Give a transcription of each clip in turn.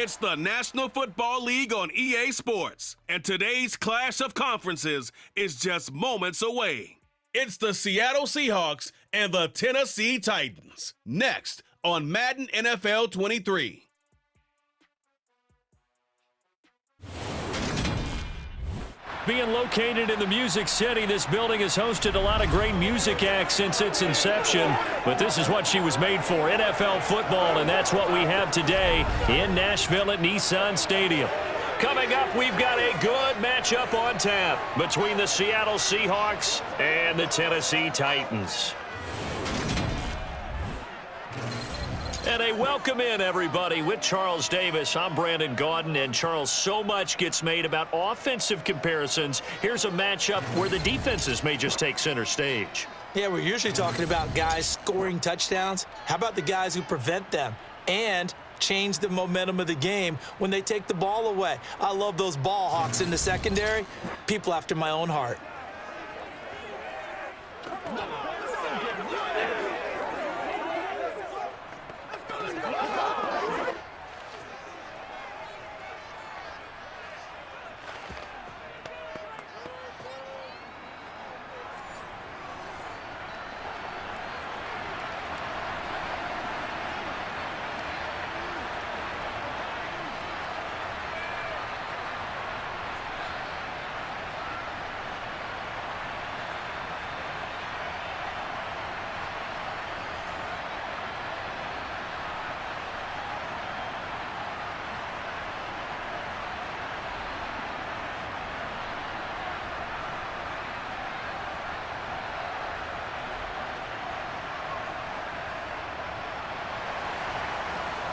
It's the National Football League on EA Sports, and today's clash of conferences is just moments away. It's the Seattle Seahawks and the Tennessee Titans. Next on Madden NFL 23. Being located in the Music City, this building has hosted a lot of great music acts since its inception. But this is what she was made for, NFL football, and that's what we have today in Nashville at Nissan Stadium. Coming up, we've got a good matchup on tap between the Seattle Seahawks and the Tennessee Titans. And a welcome in, everybody, with Charles Davis. I'm Brandon Gaudin, and Charles, so much gets made about offensive comparisons. Here's a matchup where the defenses may just take center stage. Yeah, we're usually talking about guys scoring touchdowns. How about the guys who prevent them and change the momentum of the game when they take the ball away? I love those ball hawks in the secondary. People after my own heart.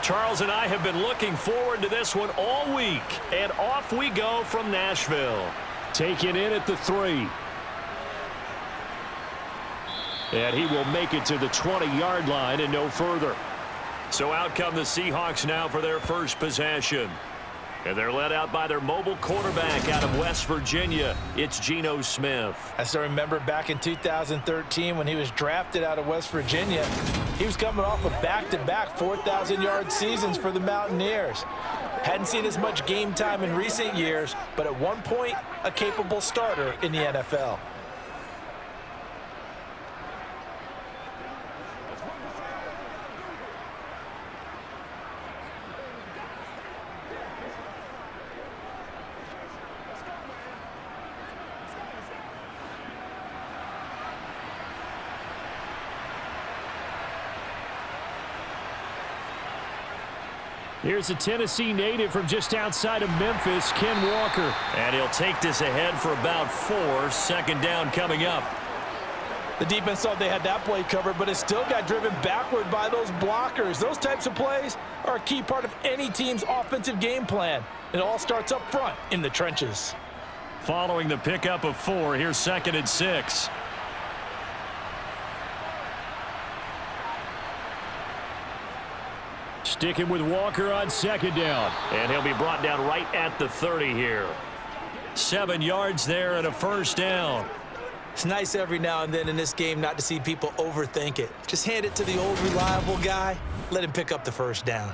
Charles and I have been looking forward to this one all week, and off we go from Nashville. Taken in at the 3. And he will make it to the 20-yard line and no further. So out come the Seahawks now for their first possession. And they're led out by their mobile quarterback out of West Virginia. It's Geno Smith. I still remember back in 2013 when he was drafted out of West Virginia. He was coming off of back-to-back 4,000-yard seasons for the Mountaineers. Hadn't seen as much game time in recent years, but at one point, a capable starter in the NFL. Here's a Tennessee native from just outside of Memphis, Ken Walker. And he'll take this ahead for about 4. Second down coming up. The defense thought they had that play covered, but it still got driven backward by those blockers. Those types of plays are a key part of any team's offensive game plan. It all starts up front in the trenches. Following the pickup of 4, here's 2nd and 6. Sticking with Walker on 2nd down. And he'll be brought down right at the 30 here. 7 yards there and a first down. It's nice every now and then in this game not to see people overthink it. Just hand it to the old reliable guy. Let him pick up the first down.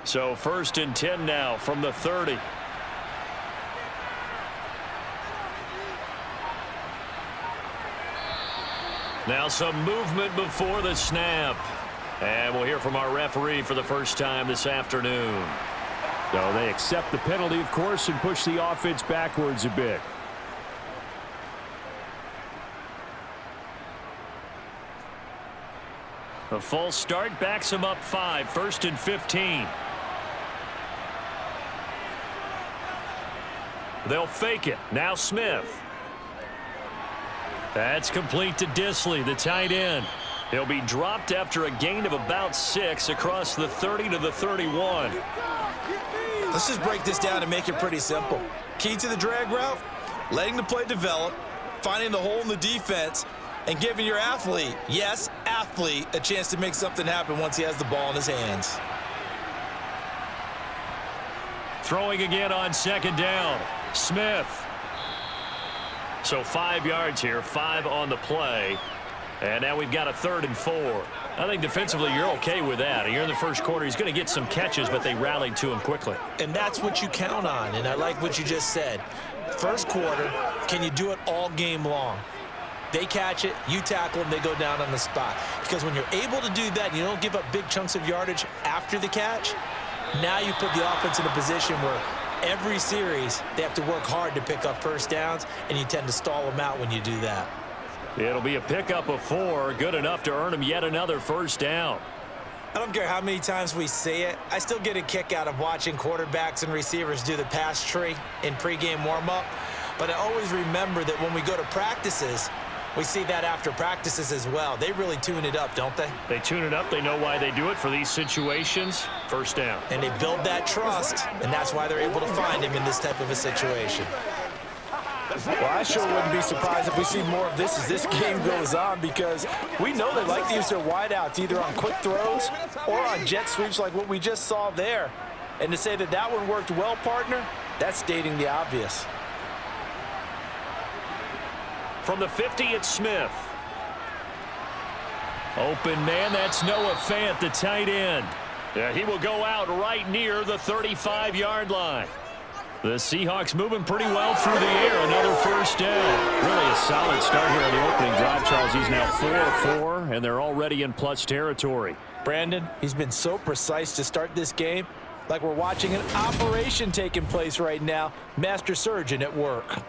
So 1st and 10 now from the 30. Now some movement before the snap. And we'll hear from our referee for the first time this afternoon. So they accept the penalty, of course, and push the offense backwards a bit. A false start backs him up 5. 1st and 15. They'll fake it. Now Smith. That's complete to Disley, the tight end. He'll be dropped after a gain of about 6 across the 30 to the 31. Let's just break this down and make it pretty simple. Key to the drag route, letting the play develop, finding the hole in the defense, and giving your athlete, yes, athlete a chance to make something happen once he has the ball in his hands. Throwing again on second down. Smith. So 5 yards here, 5 on the play. And now we've got a 3rd and 4. I think defensively you're okay with that. You're in the first quarter. He's going to get some catches, but they rallied to him quickly. And that's what you count on, and I like what you just said. First quarter, can you do it all game long? They catch it, you tackle them, they go down on the spot. Because when you're able to do that and you don't give up big chunks of yardage after the catch, now you put the offense in a position where every series they have to work hard to pick up first downs, and you tend to stall them out when you do that. It'll be a pickup of 4, good enough to earn him yet another first down. I don't care how many times we see it. I still get a kick out of watching quarterbacks and receivers do the pass tree in pregame warm-up. But I always remember that when we go to practices, we see that after practices as well. They really tune it up, don't they? They tune it up. They know why they do it for these situations. First down. And they build that trust, and that's why they're able to find him in this type of a situation. Well, I sure wouldn't be surprised if we see more of this as this game goes on, because we know they like to use their wideouts either on quick throws or on jet sweeps like what we just saw there. And to say that that one worked well, partner, that's stating the obvious. From the 50, it's Smith. Open man, that's Noah Fant, the tight end. Yeah, he will go out right near the 35-yard line. The Seahawks moving pretty well through the air. Another first down. Really a solid start here on the opening drive, Charles. He's now 4-4, and they're already in plus territory. Brandon, he's been so precise to start this game, like we're watching an operation taking place right now. Master surgeon at work.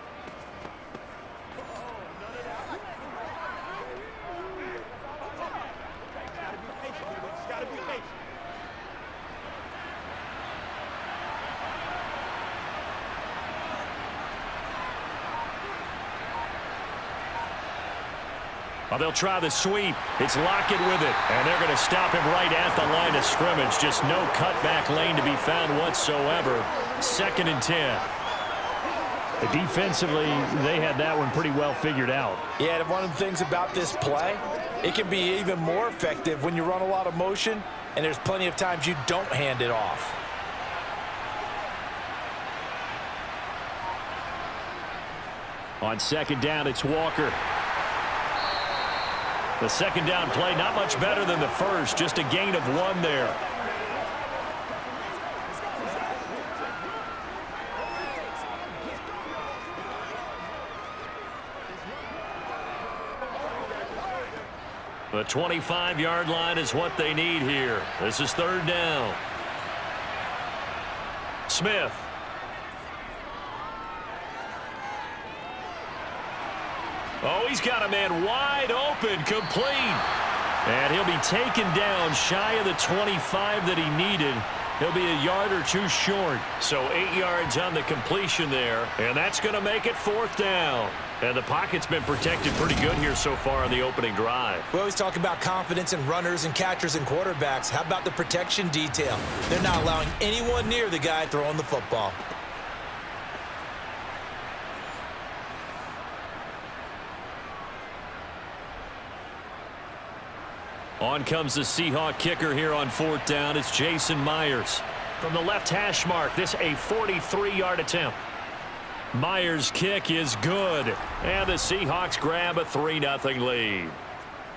Well, they'll try the sweep. It's Lockett with it, and they're going to stop him right at the line of scrimmage. Just no cutback lane to be found whatsoever. 2nd and 10. Defensively, they had that one pretty well figured out. Yeah, and one of the things about this play, it can be even more effective when you run a lot of motion, and there's plenty of times you don't hand it off. On 2nd down, it's Walker. The 2nd down play, not much better than the first, just a gain of 1 there. The 25-yard line is what they need here. This is 3rd down. Smith. Oh, he's got a man wide open, complete. And he'll be taken down shy of the 25 that he needed. He'll be a yard or 2 short. So 8 yards on the completion there. And that's going to make it 4th down. And the pocket's been protected pretty good here so far on the opening drive. We always talk about confidence in runners and catchers and quarterbacks. How about the protection detail? They're not allowing anyone near the guy throwing the football. On comes the Seahawk kicker here on 4th down. It's Jason Myers. From the left hash mark, this a 43-yard attempt. Myers' kick is good. And the Seahawks grab a 3-0 lead.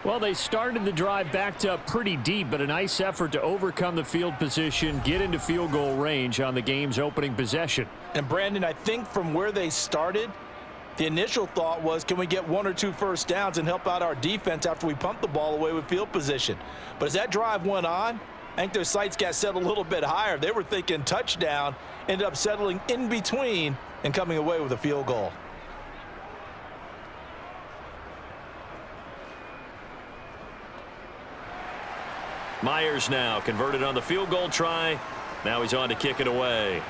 Well, they started the drive backed up pretty deep, but a nice effort to overcome the field position, get into field goal range on the game's opening possession. And Brandon, I think from where they started, the initial thought was, can we get 1 or 2 first downs and help out our defense after we pump the ball away with field position? But as that drive went on, I think their sights got set a little bit higher. They were thinking touchdown, ended up settling in between and coming away with a field goal. Myers now converted on the field goal try. Now he's on to kick it away.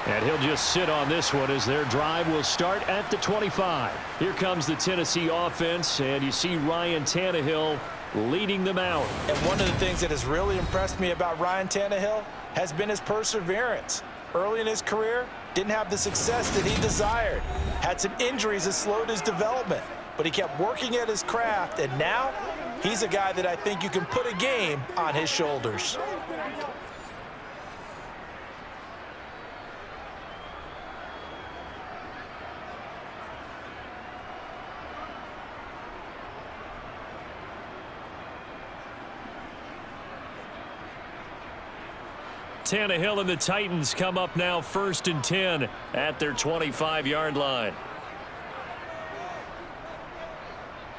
And he'll just sit on this one as their drive will start at the 25. Here comes the Tennessee offense, and you see Ryan Tannehill leading them out. And one of the things that has really impressed me about Ryan Tannehill has been his perseverance. Early in his career, didn't have the success that he desired. Had some injuries that slowed his development. but he kept working at his craft, and now he's a guy that I think you can put a game on his shoulders. Tannehill and the Titans come up now 1st and 10 at their 25-yard line.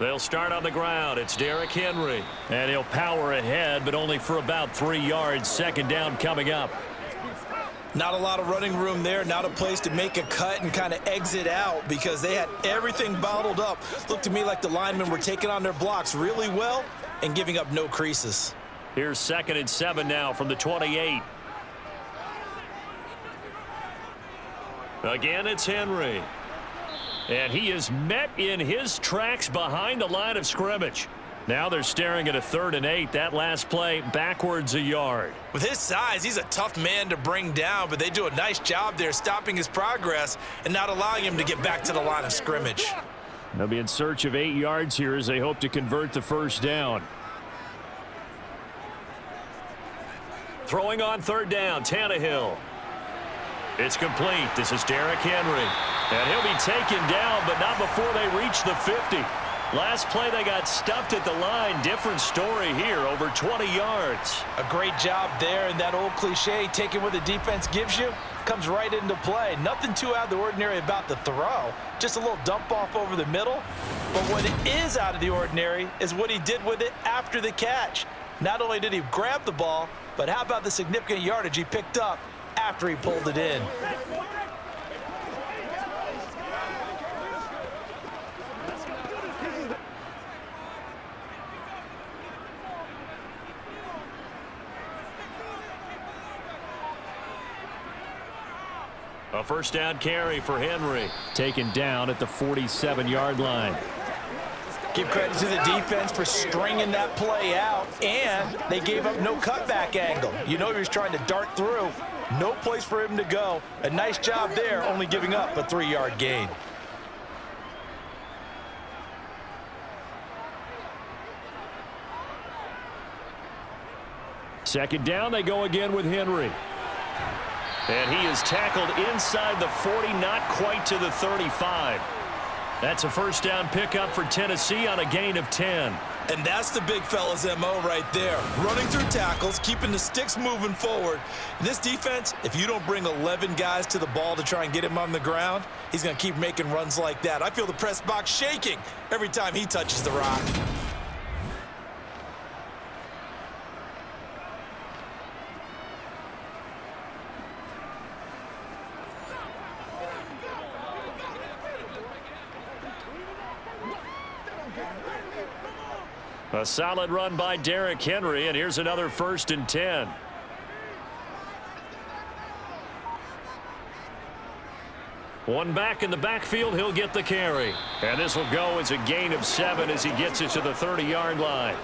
They'll start on the ground. It's Derrick Henry. And he'll power ahead, but only for about 3 yards. 2nd down coming up. Not a lot of running room there, not a place to make a cut and kind of exit out because they had everything bottled up. Looked to me like the linemen were taking on their blocks really well and giving up no creases. Here's 2nd and 7 now from the 28. Again, it's Henry. And he is met in his tracks behind the line of scrimmage. Now they're staring at a 3rd and 8. That last play backwards a yard. With his size, he's a tough man to bring down, but they do a nice job there stopping his progress and not allowing him to get back to the line of scrimmage. They'll be in search of 8 yards here as they hope to convert the 1st down. Throwing on 3rd down, Tannehill. It's complete. This is Derrick Henry. And he'll be taken down, but not before they reach the 50. Last play, they got stuffed at the line. Different story here, over 20 yards. A great job there, and that old cliche, taking what the defense gives you, comes right into play. Nothing too out of the ordinary about the throw. Just a little dump off over the middle. But what is out of the ordinary is what he did with it after the catch. Not only did he grab the ball, but how about the significant yardage he picked up after he pulled it in. A 1st down carry for Henry. Taken down at the 47-yard line. Give credit to the defense for stringing that play out, and they gave up no cutback angle. You know he was trying to dart through. No place for him to go. A nice job there, only giving up a 3-yard gain. Second down, they go again with Henry. And he is tackled inside the 40, not quite to the 35. That's a 1st down pickup for Tennessee on a gain of 10. And that's the big fella's MO right there. Running through tackles, keeping the sticks moving forward. In this defense, if you don't bring 11 guys to the ball to try and get him on the ground, he's going to keep making runs like that. I feel the press box shaking every time he touches the rock. A solid run by Derrick Henry, and here's another 1st and 10. One back in the backfield, he'll get the carry. And this will go as a gain of 7 as he gets it to the 30-yard line.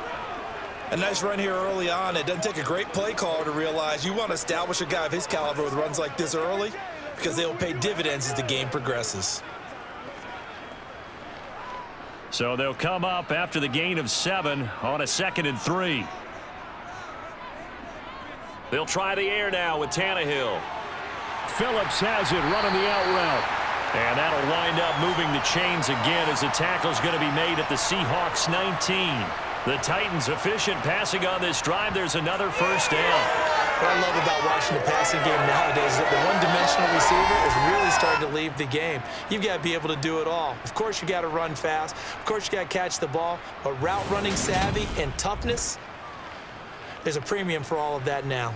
A nice run here early on. It doesn't take a great play caller to realize you want to establish a guy of his caliber with runs like this early because they will pay dividends as the game progresses. So they'll come up after the gain of 7 on a 2nd and 3. They'll try the air now with Tannehill. Phillips has it running the out route. And that'll wind up moving the chains again as the tackle's going to be made at the Seahawks 19. The Titans efficient passing on this drive. There's another 1st down. What I love about watching the passing game nowadays is that the one-dimensional receiver is really starting to leave the game. You've got to be able to do it all. Of course, you got to run fast. Of course, you got to catch the ball. But route running savvy and toughness, there's a premium for all of that now.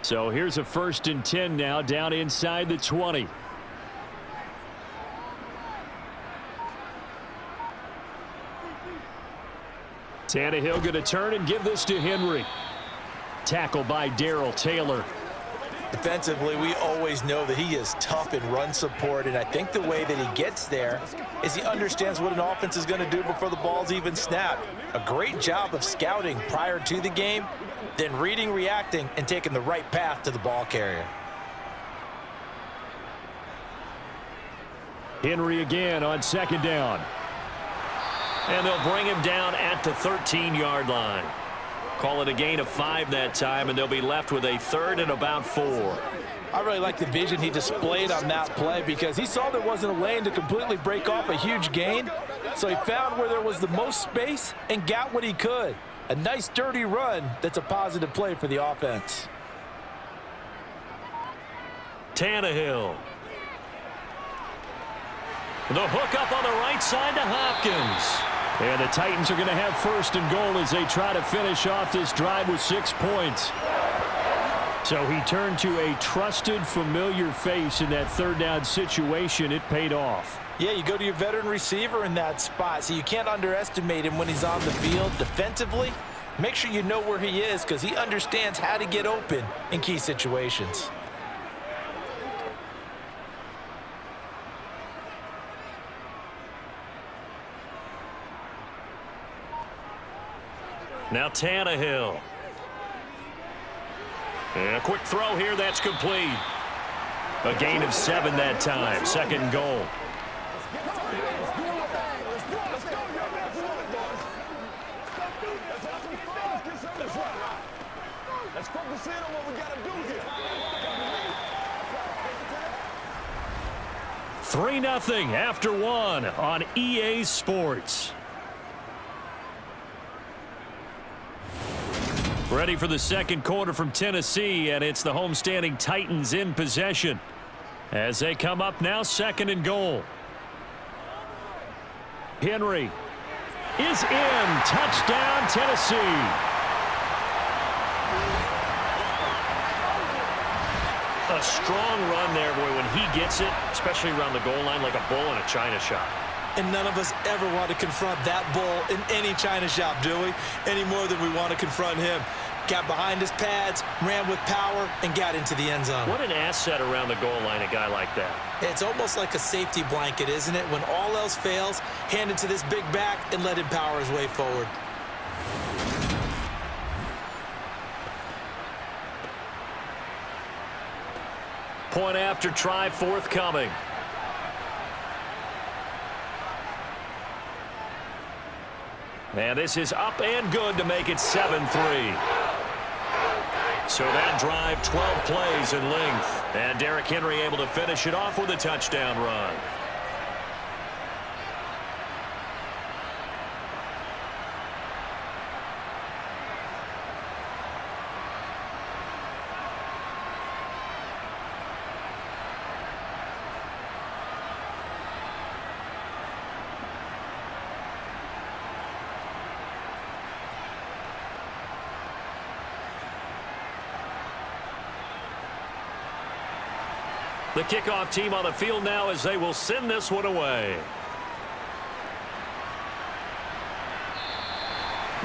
So here's a 1st and 10 now down inside the 20. Tannehill going to turn and give this to Henry. Tackle by Darrell Taylor. Defensively, we always know that he is tough in run support, and I think the way that he gets there is he understands what an offense is going to do before the ball's even snapped. A great job of scouting prior to the game, then reading, reacting, and taking the right path to the ball carrier. Henry again on second down. And they'll bring him down at the 13-yard line. Call it a gain of 5 that time, and they'll be left with a 3rd and about 4. I really like the vision he displayed on that play because he saw there wasn't a lane to completely break off a huge gain. So he found where there was the most space and got what he could. A nice, dirty run that's a positive play for the offense. Tannehill. The hook up on the right side to Hopkins. And the Titans are going to have 1st and goal as they try to finish off this drive with 6 points. So he turned to a trusted, familiar face in that 3rd down situation. It paid off. Yeah, you go to your veteran receiver in that spot, so you can't underestimate him when he's on the field defensively. Make sure you know where he is because he understands how to get open in key situations. Now Tannehill. And a quick throw here, that's complete. A gain of 7 that time, 2nd and goal. Let's focus in on what we got to do here. 3-0 after 1 on EA Sports. Ready for the 2nd quarter from Tennessee, and it's the homestanding Titans in possession. As they come up now, 2nd and goal. Henry is in. Touchdown, Tennessee. A strong run there, boy, when he gets it, especially around the goal line like a bull in a china shop. And none of us ever want to confront that bull in any china shop, do we? Any more than we want to confront him. Got behind his pads, ran with power, and got into the end zone. What an asset around the goal line, a guy like that. It's almost like a safety blanket, isn't it? When all else fails, hand it to this big back and let him power his way forward. Point after try forthcoming. And this is up and good to make it 7-3. So that drive, 12 plays in length. And Derrick Henry able to finish it off with a touchdown run. The kickoff team on the field now as they will send this one away.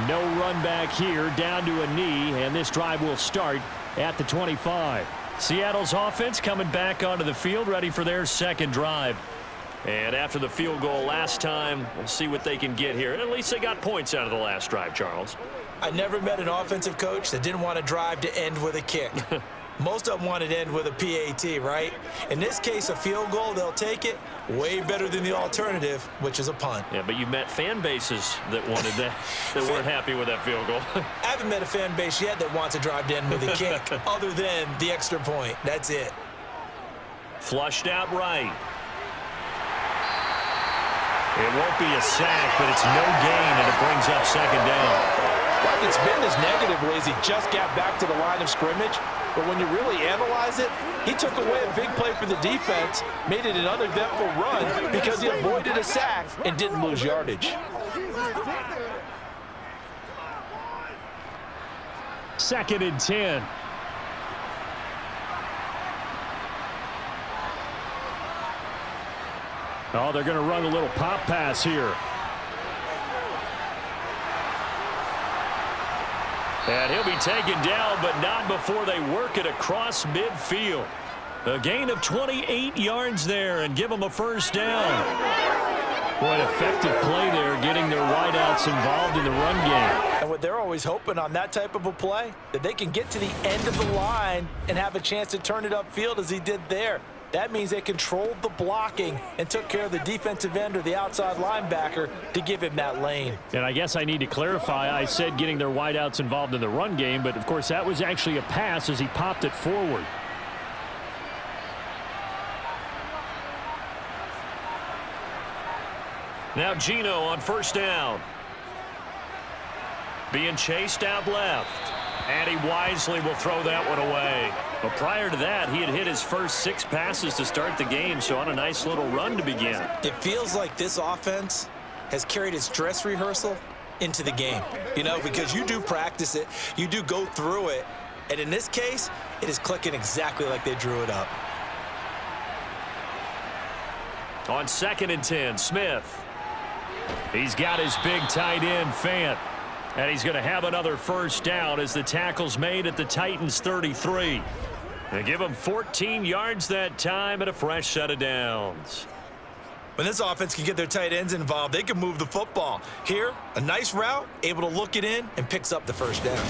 No run back here, down to a knee, and this drive will start at the 25. Seattle's offense coming back onto the field, ready for their 2nd drive. And after the field goal last time, we'll see what they can get here. At least they got points out of the last drive, Charles. I never met an offensive coach that didn't want a drive to end with a kick. Most of them want it to end with a PAT, right? In this case, a field goal, they'll take it. Way better than the alternative, which is a punt. Yeah, but you met fan bases that wanted that, that weren't happy with that field goal. I haven't met a fan base yet that wants a drive to end with a kick, other than the extra point. That's it. Flushed out right. It won't be a sack, but it's no gain, and it brings up 2nd down. Like it's been as negatively as he just got back to the line of scrimmage. But when you really analyze it, he took away a big play for the defense, made it an uneventful run because he avoided a sack and didn't lose yardage. 2nd and 10. Oh, they're going to run a little pop pass here. And he'll be taken down, but not before they work it across midfield. A gain of 28 yards there and give them a 1st down. What effective play there, getting their wideouts involved in the run game. And what they're always hoping on that type of a play, that they can get to the end of the line and have a chance to turn it upfield as he did there. That means they controlled the blocking and took care of the defensive end or the outside linebacker to give him that lane. And I guess I need to clarify, I said getting their wideouts involved in the run game, but of course that was actually a pass as he popped it forward. Now Geno on first down. Being chased out left. And he wisely will throw that one away. But prior to that, he had hit his first 6 passes to start the game, so on a nice little run to begin. It feels like this offense has carried its dress rehearsal into the game. You know, because you do practice it, you do go through it, and in this case, it is clicking exactly like they drew it up. On 2nd and 10, Smith. He's got his big tight end, Fant. And he's going to have another first down as the tackle's made at the Titans' 33. They give him 14 yards that time and a fresh set of downs. When this offense can get their tight ends involved, they can move the football. Here, a nice route, able to look it in, and picks up the first down.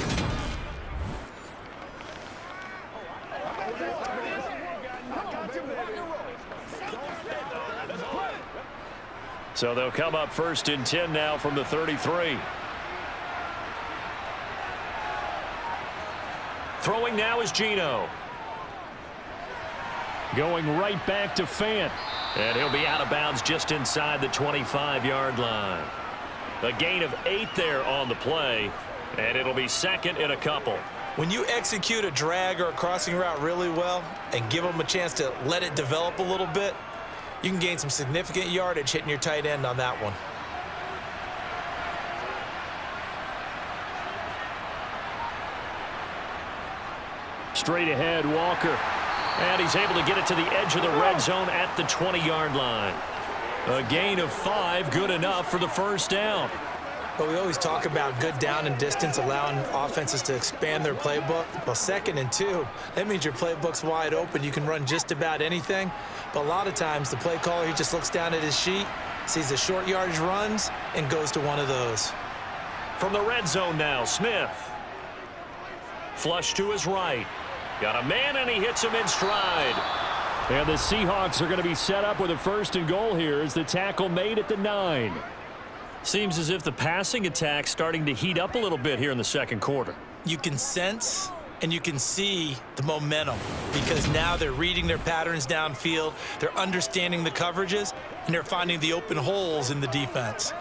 So they'll come up 1st and 10 now from the 33. Throwing now is Geno. Going right back to Fant. And he'll be out of bounds just inside the 25-yard line. A gain of 8 there on the play. And it'll be 2nd and a couple. When you execute a drag or a crossing route really well and give them a chance to let it develop a little bit, you can gain some significant yardage hitting your tight end on that one. Straight ahead, Walker. And he's able to get it to the edge of the red zone at the 20-yard line. A gain of 5, good enough for the first down. But we always talk about good down and distance, allowing offenses to expand their playbook. Well, 2nd and 2, that means your playbook's wide open. You can run just about anything. But a lot of times, the play caller, he just looks down at his sheet, sees the short yardage runs, and goes to one of those. From the red zone now, Smith. Flush to his right. Got a man, and he hits him in stride. And the Seahawks are going to be set up with a 1st and goal here as the tackle made at the 9. Seems as if the passing attack's starting to heat up a little bit here in the 2nd quarter. You can sense and you can see the momentum because now they're reading their patterns downfield, they're understanding the coverages, and they're finding the open holes in the defense.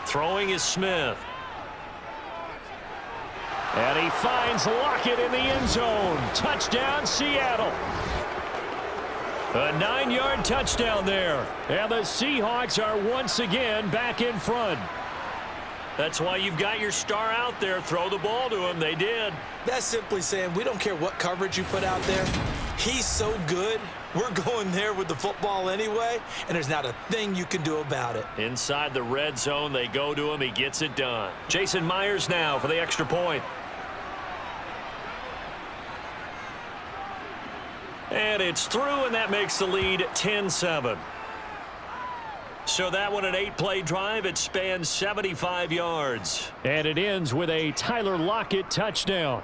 Throwing is Smith. And he finds Lockett in the end zone. Touchdown, Seattle. A 9-yard touchdown there. And the Seahawks are once again back in front. That's why you've got your star out there. Throw the ball to him. They did. That's simply saying we don't care what coverage you put out there. He's so good. We're going there with the football anyway, and there's not a thing you can do about it. Inside the red zone, they go to him. He gets it done. Jason Myers now for the extra point. And it's through, and that makes the lead 10-7. So that one, an 8-play drive. It spans 75 yards. And it ends with a Tyler Lockett touchdown.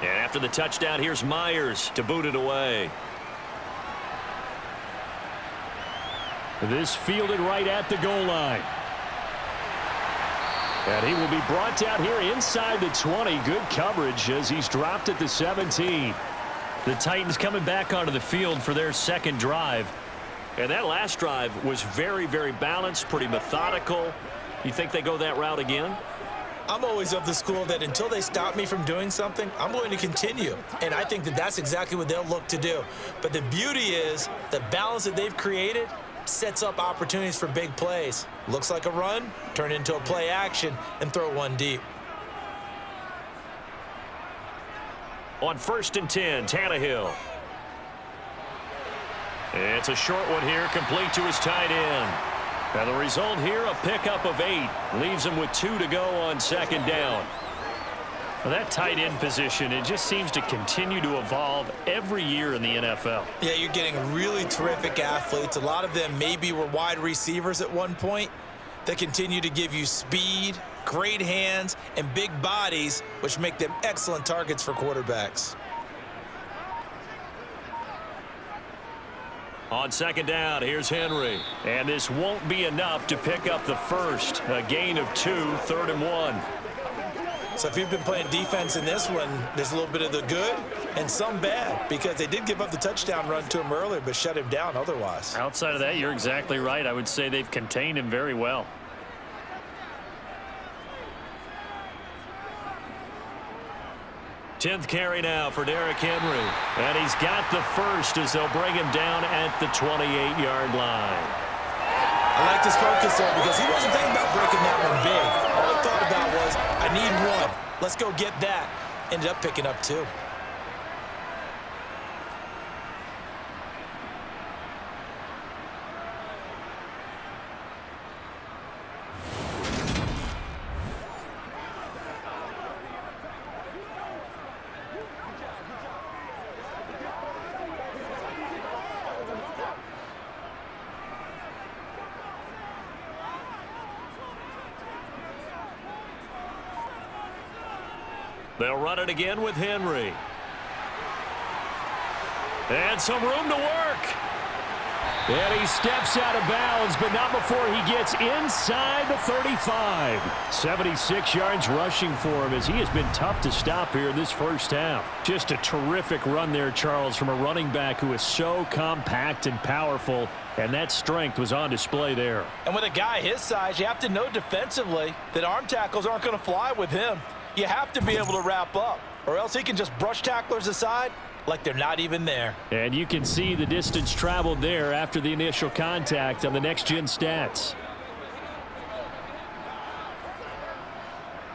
And after the touchdown, here's Myers to boot it away. This fielded right at the goal line. And he will be brought down here inside the 20. Good coverage as he's dropped at the 17. The Titans coming back onto the field for their 2nd drive. And that last drive was very, very balanced, pretty methodical. You think they go that route again? I'm always of the school that until they stop me from doing something, I'm going to continue. And I think that that's exactly what they'll look to do. But the beauty is the balance that they've created sets up opportunities for big plays. Looks like a run, turn into a play action, and throw one deep. On 1st and 10, Tannehill. It's a short one here, complete to his tight end. And the result here, a pickup of 8. Leaves him with 2 to go on 2nd down. Well, that tight end position, it just seems to continue to evolve every year in the NFL. Yeah, you're getting really terrific athletes. A lot of them maybe were wide receivers at one point that continue to give you speed, great hands, and big bodies, which make them excellent targets for quarterbacks. On 2nd down, here's Henry. And this won't be enough to pick up the first. A gain of 2, 3rd and 1. So if you've been playing defense in this one, there's a little bit of the good and some bad, because they did give up the touchdown run to him earlier, but shut him down otherwise. Outside of that, you're exactly right. I would say they've contained him very well. Tenth carry now for Derrick Henry. And he's got the first as they'll bring him down at the 28-yard line. I like this focus there because he wasn't thinking about breaking that one big. All he thought about was, I need 1. Let's go get that. Ended up picking up 2. They'll run it again with Henry. And some room to work. And he steps out of bounds, but not before he gets inside the 35. 76 yards rushing for him as he has been tough to stop here in this first half. Just a terrific run there, Charles, from a running back who is so compact and powerful, and that strength was on display there. And with a guy his size, you have to know defensively that arm tackles aren't going to fly with him. You have to be able to wrap up, or else he can just brush tacklers aside like they're not even there. And you can see the distance traveled there after the initial contact on the next-gen stats.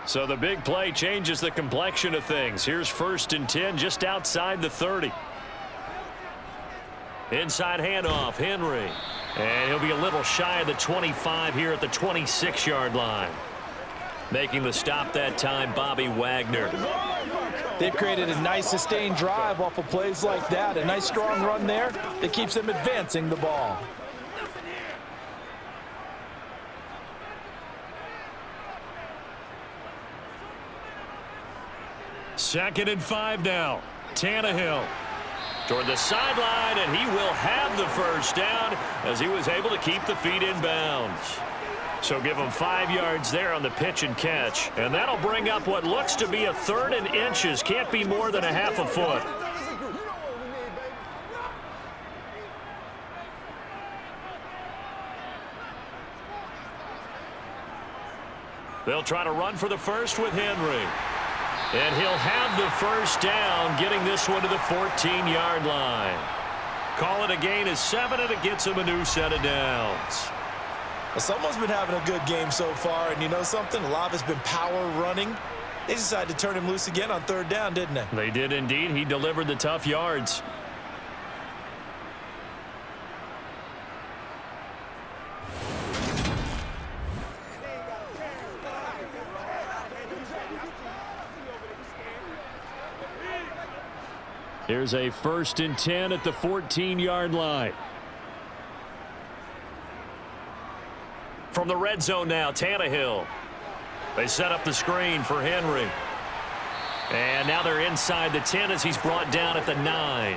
So the big play changes the complexion of things. Here's 1st and 10 just outside the 30. Inside handoff, Henry. And he'll be a little shy of the 25 here at the 26-yard line. Making the stop that time, Bobby Wagner. They've created a nice sustained drive off of plays like that. A nice strong run there that keeps them advancing the ball. Second and 5 now. Tannehill toward the sideline, and he will have the first down as he was able to keep the feet in bounds. So give him 5 yards there on the pitch and catch. And that'll bring up what looks to be a 3rd and inches. Can't be more than a half a foot. They'll try to run for the first with Henry. And he'll have the first down, getting this one to the 14-yard line. Call it a gain of 7, and it gets him a new set of downs. Well, someone's been having a good game so far, and you know something? A lot of it's been power running. They decided to turn him loose again on 3rd down, didn't they? They did indeed. He delivered the tough yards. Here's a 1st and 10 at the 14-yard line. From the red zone now, Tannehill. They set up the screen for Henry. And now they're inside the 10 as he's brought down at the 9.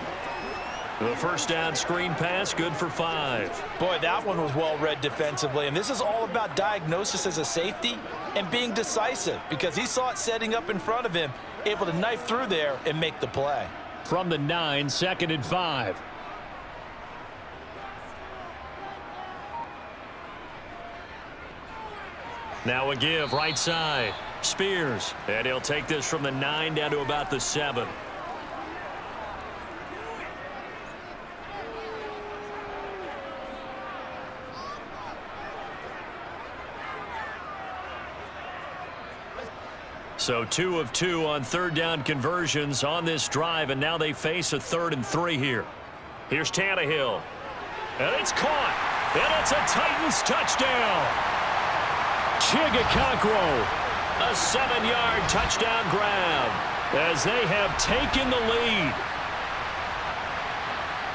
The first down screen pass, good for 5. Boy, that one was well read defensively. And this is all about diagnosis as a safety and being decisive, because he saw it setting up in front of him, able to knife through there and make the play. From the 9, 2nd and 5. Now a give right side. Spears, and he'll take this from the 9 down to about the 7. So 2 of 2 on third down conversions on this drive, and now they face a 3rd and 3 here. Here's Tannehill, and it's caught, and it's a Titans touchdown. Chigakakro, a 7-yard touchdown grab as they have taken the lead.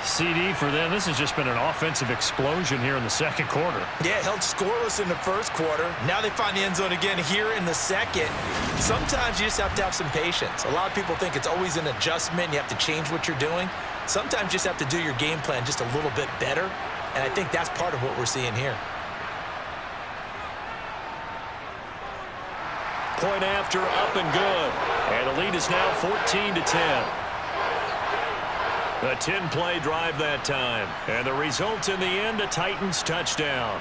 CD for them. This has just been an offensive explosion here in the second quarter. Yeah, held scoreless in the first quarter. Now they find the end zone again here in the second. Sometimes you just have to have some patience. A lot of people think it's always an adjustment. You have to change what you're doing. Sometimes you just have to do your game plan just a little bit better, and I think that's part of what we're seeing here. Point after, up and good. And the lead is now 14-10. A 10-play drive that time. And the result in the end, a Titans touchdown.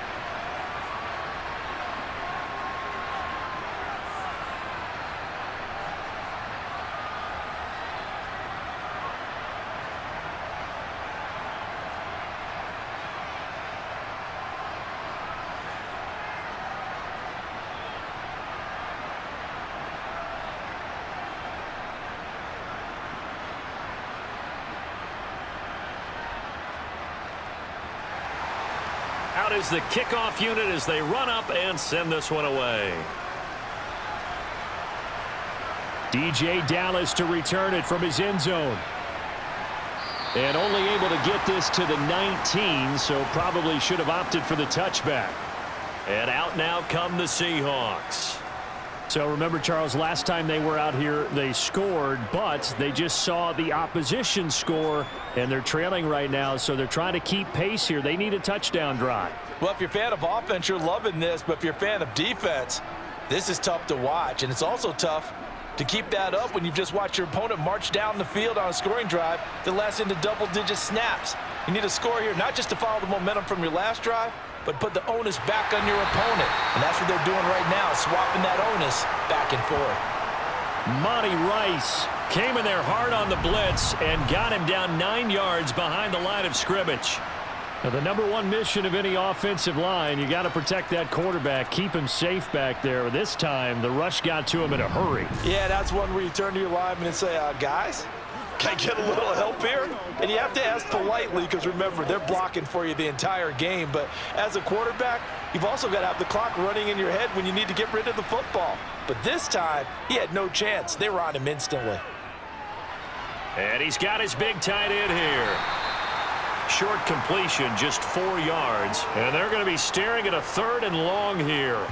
Out is the kickoff unit as they run up and send this one away. DJ Dallas to return it from his end zone. And only able to get this to the 19, so probably should have opted for the touchback. And out now come the Seahawks. So remember, Charles, last time they were out here, they scored, but they just saw the opposition score, and they're trailing right now, so they're trying to keep pace here. They need a touchdown drive. Well, if you're a fan of offense, you're loving this, but if you're a fan of defense, this is tough to watch, and it's also tough to keep that up when you've just watched your opponent march down the field on a scoring drive that lasts into double-digit snaps. You need a score here, not just to follow the momentum from your last drive, but put the onus back on your opponent. And that's what they're doing right now, swapping that onus back and forth. Monty Rice came in there hard on the blitz and got him down 9 yards behind the line of scrimmage. Now, the number one mission of any offensive line, you got to protect that quarterback, keep him safe back there. This time, the rush got to him in a hurry. Yeah, that's one where you turn to your lineman and say, guys, can I get a little help here? And you have to ask politely because, remember, they're blocking for you the entire game. But as a quarterback, you've also got to have the clock running in your head when you need to get rid of the football. But this time, he had no chance. They were on him instantly. And he's got his big tight end here. Short completion, just 4 yards. And they're going to be staring at a 3rd and long here.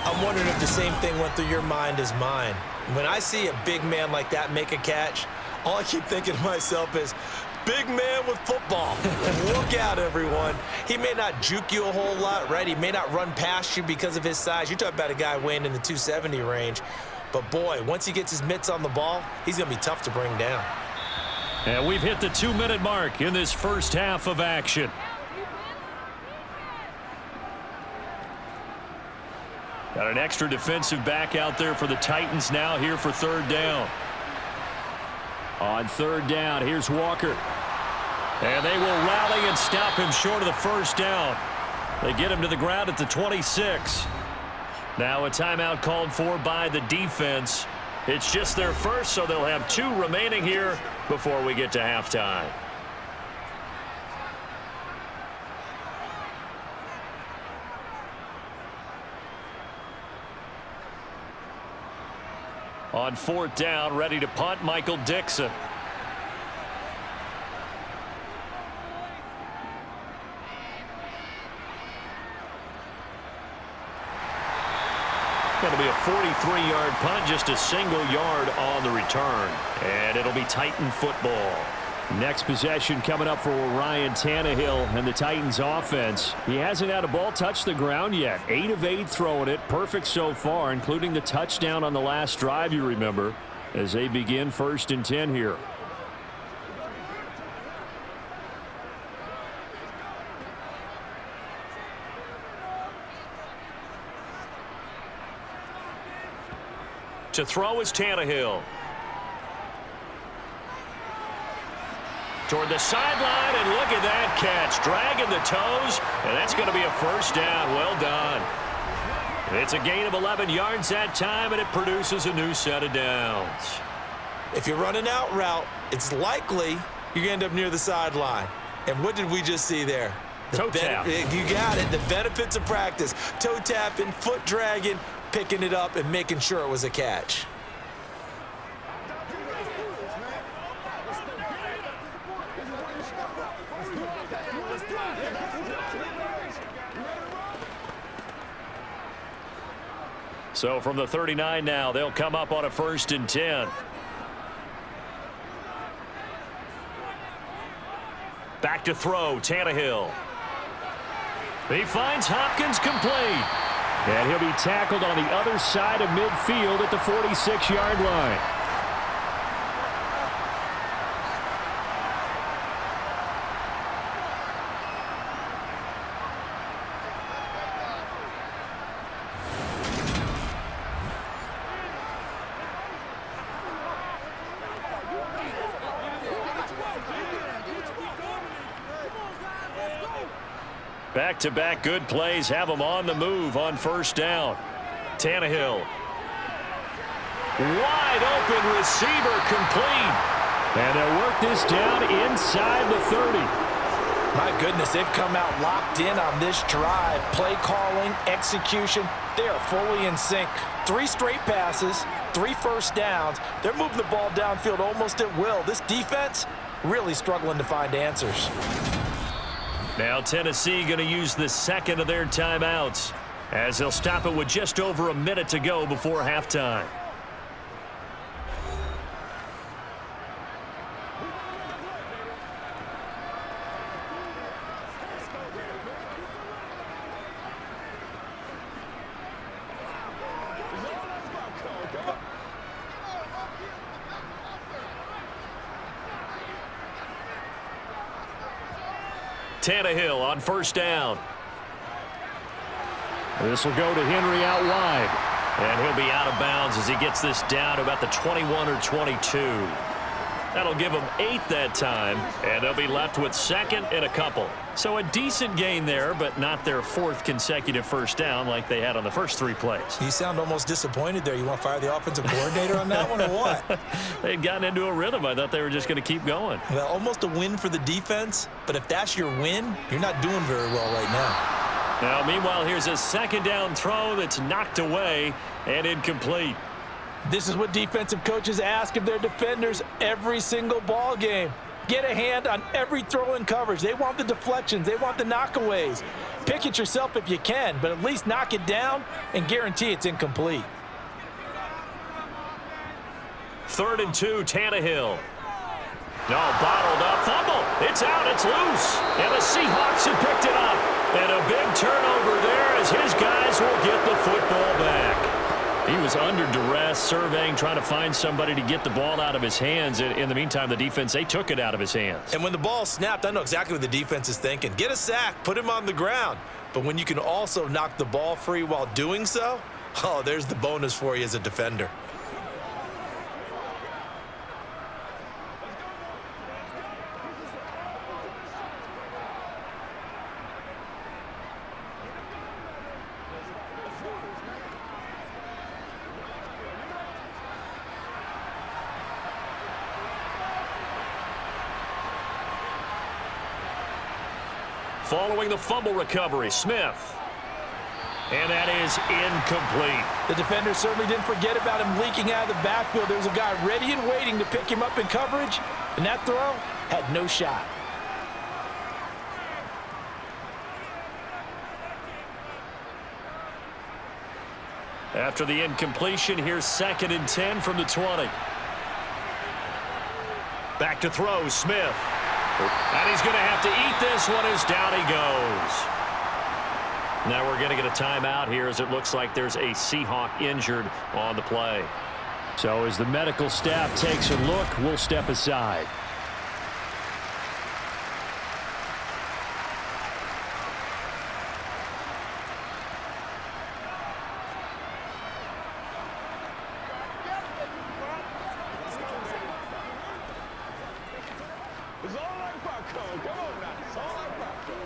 I'm wondering if the same thing went through your mind as mine. When I see a big man like that make a catch, all I keep thinking to myself is, big man with football. Look out, everyone. He may not juke you a whole lot, right? He may not run past you because of his size. You're talking about a guy weighing in the 270 range. But, boy, once he gets his mitts on the ball, he's going to be tough to bring down. And we've hit the 2-minute mark in this first half of action. Got an extra defensive back out there for the Titans now here for 3rd down. On 3rd down, here's Walker. And they will rally and stop him short of the 1st down. They get him to the ground at the 26. Now a timeout called for by the defense. It's just their first, so they'll have 2 remaining here before we get to halftime. On 4th down, ready to punt, Michael Dixon. Going to be a 43-yard punt, just a single yard on the return. And it'll be Titan football. Next possession coming up for Ryan Tannehill and the Titans offense. He hasn't had a ball touch the ground yet. 8 of 8 throwing it. Perfect so far, including the touchdown on the last drive, you remember, as they begin 1st and 10 here. To throw is Tannehill. Toward the sideline, and look at that catch. Dragging the toes, and that's going to be a first down. Well done. It's a gain of 11 yards that time, and it produces a new set of downs. If you're running out route, it's likely you're going to end up near the sideline. And what did we just see there? Toe tap. You got it. The benefits of practice. Toe tapping, foot dragging, picking it up, and making sure it was a catch. So from the 39 now, they'll come up on a 1st and 10. Back to throw, Tannehill. He finds Hopkins complete. And he'll be tackled on the other side of midfield at the 46-yard line. Back-to-back good plays have him on the move on 1st down. Tannehill. Wide open receiver complete. And they'll work this down inside the 30. My goodness, they've come out locked in on this drive. Play calling, execution, they are fully in sync. 3 straight passes, 3 first downs. They're moving the ball downfield almost at will. This defense really struggling to find answers. Now Tennessee going to use the second of their timeouts as they'll stop it with just over a minute to go before halftime. Tannehill on 1st down. This will go to Henry out wide. And he'll be out of bounds as he gets this down to about the 21 or 22. That'll give them 8 that time, and they'll be left with 2nd and a couple. So a decent gain there, but not their 4th consecutive first down like they had on the first 3 plays. You sound almost disappointed there. You want to fire the offensive coordinator on that one or what? They had gotten into a rhythm. I thought they were just going to keep going. Well, almost a win for the defense, but if that's your win, you're not doing very well right now. Now, meanwhile, here's a 2nd down throw that's knocked away and incomplete. This is what defensive coaches ask of their defenders every single ball game. Get a hand on every throw in coverage. They want the deflections. They want the knockaways. Pick it yourself if you can, but at least knock it down and guarantee it's incomplete. 3rd and 2, Tannehill. No, bottled up. Fumble. It's out. It's loose. And the Seahawks have picked it up. And a big turnover there as his guys will get the football back. He was under duress, surveying, trying to find somebody to get the ball out of his hands. In the meantime, the defense, they took it out of his hands. And when the ball snapped, I know exactly what the defense is thinking. Get a sack, put him on the ground. But when you can also knock the ball free while doing so, oh, there's the bonus for you as a defender. Following the fumble recovery, Smith. And that is incomplete. The defender certainly didn't forget about him leaking out of the backfield. There was a guy ready and waiting to pick him up in coverage, and that throw had no shot. After the incompletion, here's 2nd and 10 from the 20. Back to throw, Smith. And he's going to have to eat this one as down he goes. Now we're going to get a timeout here as it looks like there's a Seahawk injured on the play. So as the medical staff takes a look, we'll step aside. It's all like popcorn. Come on now. It's all like popcorn.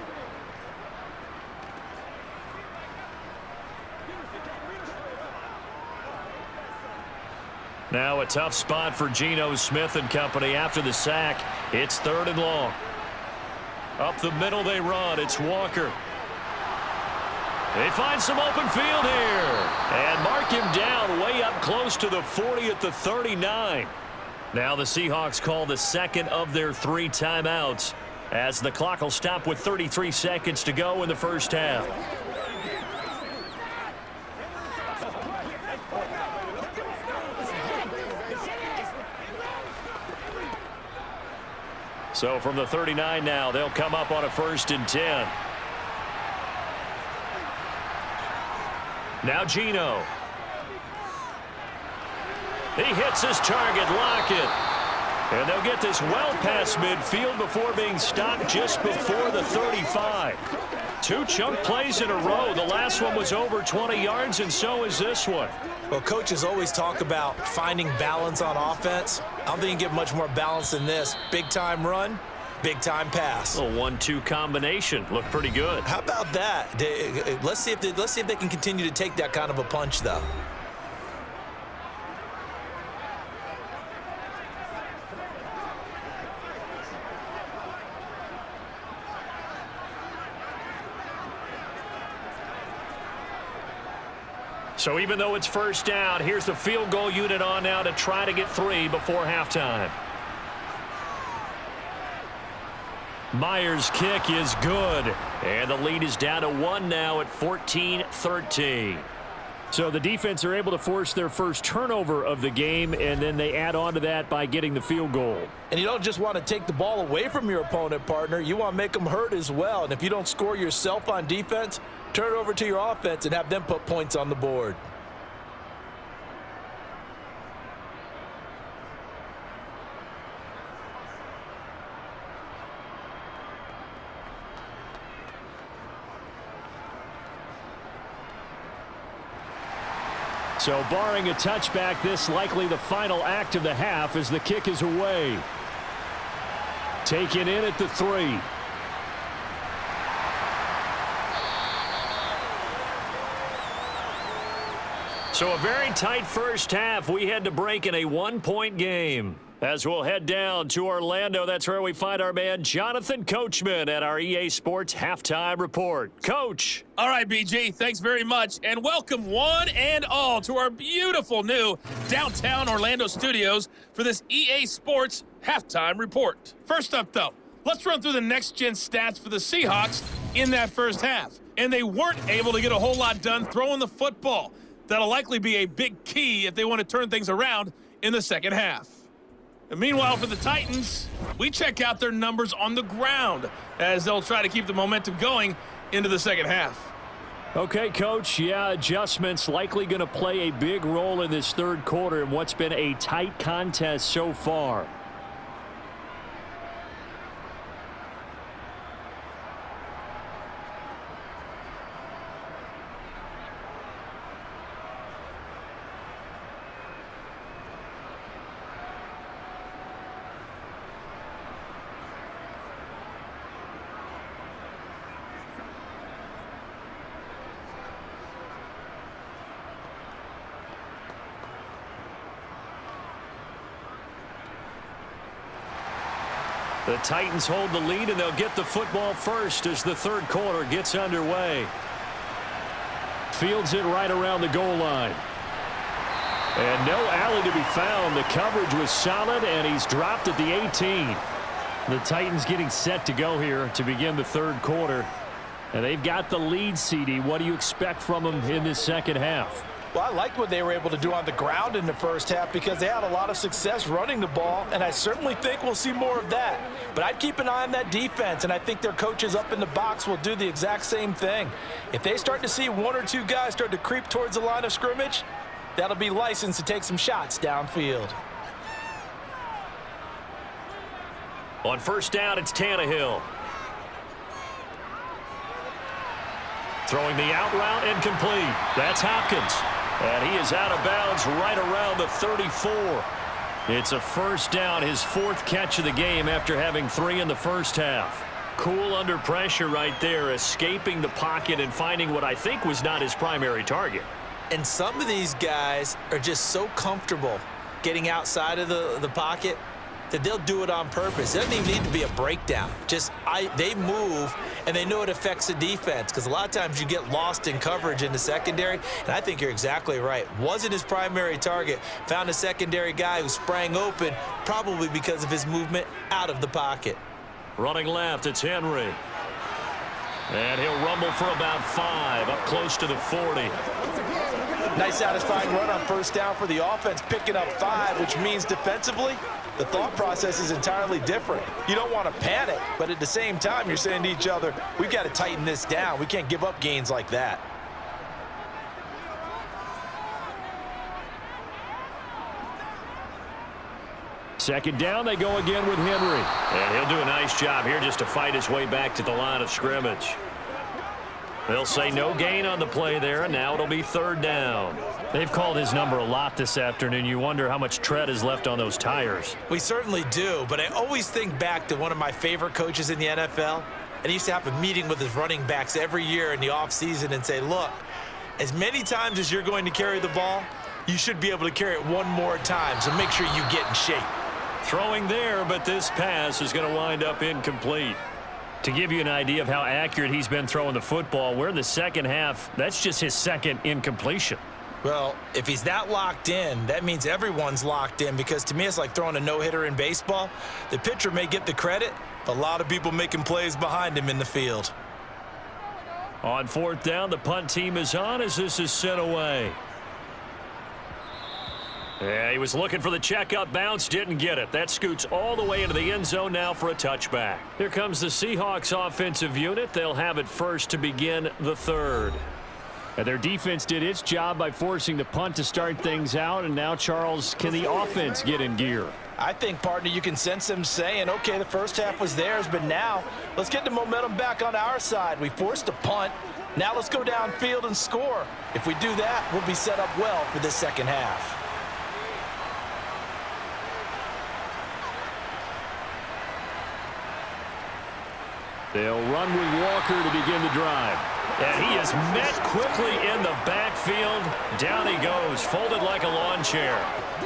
Now a tough spot for Geno Smith and company after the sack. It's 3rd and long. Up the middle they run. It's Walker. They find some open field here. And mark him down way up close to the 40 at the 39. Now the Seahawks call the second of their 3 timeouts as the clock will stop with 33 seconds to go in the first half. So from the 39 now, they'll come up on a 1st and 10. Now Geno. He hits his target, Lockett. And they'll get this well past midfield before being stopped just before the 35. 2 chunk plays in a row. The last one was over 20 yards, and so is this one. Well, coaches always talk about finding balance on offense. I don't think you can get much more balance than this. Big-time run, big-time pass. A 1-2 combination. Looked pretty good. How about that? Let's see if they can continue to take that kind of a punch, though. So even though it's 1st down, here's the field goal unit on now to try to get 3 before halftime. Myers' kick is good. And the lead is down to 1 now at 14-13. So the defense are able to force their first turnover of the game, and then they add on to that by getting the field goal. And you don't just want to take the ball away from your opponent, partner. You want to make them hurt as well. And if you don't score yourself on defense, turn it over to your offense and have them put points on the board. So barring a touchback, this likely the final act of the half as the kick is away. Taken in at the 3. So a very tight first half. We had to break in a 1-point game. As we'll head down to Orlando, that's where we find our man Jonathan Coachman at our EA Sports Halftime Report. Coach. All right, BG, thanks very much. And welcome one and all to our beautiful new downtown Orlando studios for this EA Sports Halftime Report. First up, though, let's run through the next-gen stats for the Seahawks in that first half. And they weren't able to get a whole lot done throwing the football. That'll likely be a big key if they want to turn things around in the second half. And meanwhile, for the Titans, we check out their numbers on the ground as they'll try to keep the momentum going into the second half. Okay, Coach, yeah, adjustments likely going to play a big role in this third quarter in what's been a tight contest so far. The Titans hold the lead, and they'll get the football first as the third quarter gets underway. Fields it right around the goal line. And no alley to be found. The coverage was solid, and he's dropped at the 18. The Titans getting set to go here to begin the third quarter. And they've got the lead, CD. What do you expect from them in this second half? Well, I liked what they were able to do on the ground in the first half because they had a lot of success running the ball, and I certainly think we'll see more of that. But I'd keep an eye on that defense, and I think their coaches up in the box will do the exact same thing. If they start to see one or two guys start to creep towards the line of scrimmage, that'll be licensed to take some shots downfield. On first down, it's Tannehill. Throwing the out route incomplete. That's Hopkins. And he is out of bounds right around the 34. It's a first down, his 4th catch of the game after having 3 in the first half. Cool under pressure right there, escaping the pocket and finding what I think was not his primary target. And some of these guys are just so comfortable getting outside of the pocket that they'll do it on purpose. It doesn't even need to be a breakdown. They move, and they know it affects the defense, because a lot of times you get lost in coverage in the secondary, and I think you're exactly right. Wasn't his primary target. Found a secondary guy who sprang open, probably because of his movement out of the pocket. Running left, it's Henry. And he'll rumble for about 5, up close to the 40. Nice satisfying run on first down for the offense, picking up 5, which means defensively, the thought process is entirely different. You don't want to panic, but at the same time, you're saying to each other, we've got to tighten this down. We can't give up gains like that. Second down, they go again with Henry. And he'll do a nice job here just to fight his way back to the line of scrimmage. They'll say no gain on the play there, and now it'll be 3rd down. They've called his number a lot this afternoon. You wonder how much tread is left on those tires. We certainly do, but I always think back to one of my favorite coaches in the NFL, and he used to have a meeting with his running backs every year in the offseason and say, look, as many times as you're going to carry the ball, you should be able to carry it one more time, so make sure you get in shape. Throwing there, but this pass is going to wind up incomplete. To give you an idea of how accurate he's been throwing the football, we're in the second half. That's just his 2nd incompletion. Well, if he's that locked in, that means everyone's locked in, because to me it's like throwing a no-hitter in baseball. The pitcher may get the credit, but a lot of people making plays behind him in the field. On 4th down, the punt team is on as this is sent away. Yeah, he was looking for the checkup bounce, didn't get it. That scoots all the way into the end zone now for a touchback. Here comes the Seahawks offensive unit. They'll have it first to begin the 3rd. And their defense did its job by forcing the punt to start things out. And now, Charles, can the offense get in gear? I think, partner, you can sense them saying, okay, the first half was theirs, but now let's get the momentum back on our side. We forced a punt. Now let's go downfield and score. If we do that, we'll be set up well for this second half. They'll run with Walker to begin the drive. And he is met quickly in the backfield. Down he goes, folded like a lawn chair.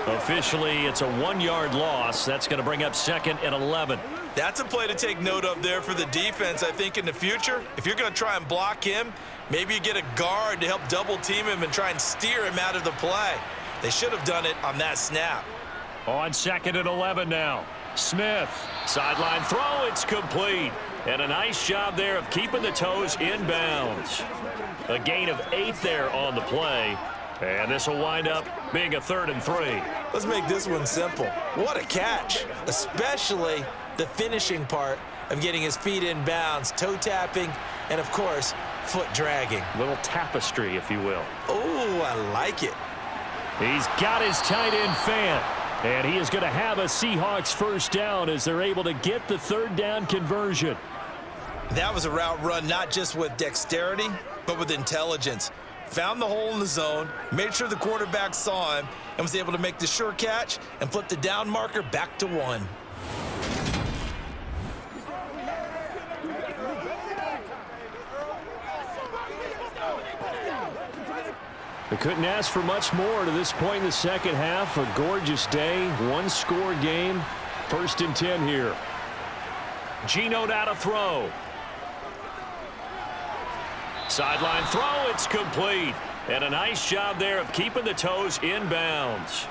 Officially, it's a 1-yard loss. That's going to bring up 2nd and 11. That's a play to take note of there for the defense, I think, in the future. If you're going to try and block him, maybe you get a guard to help double-team him and try and steer him out of the play. They should have done it on that snap. On 2nd and 11 now. Smith, sideline throw, it's complete. And a nice job there of keeping the toes in bounds. A gain of 8 there on the play. And this will wind up being a 3rd and 3. Let's make this one simple. What a catch, especially the finishing part of getting his feet in bounds, toe tapping, and of course, foot dragging. Little tapestry, if you will. Oh, I like it. He's got his tight end fan. And he is going to have a Seahawks first down as they're able to get the 3rd down conversion. That was a route run not just with dexterity, but with intelligence. Found the hole in the zone, made sure the quarterback saw him, and was able to make the sure catch and flip the down marker back to 1. They couldn't ask for much more to this point in the second half. A gorgeous day, 1-score game. 1st and 10 here. Geno now to throw. Sideline throw, it's complete. And a nice job there of keeping the toes in bounds.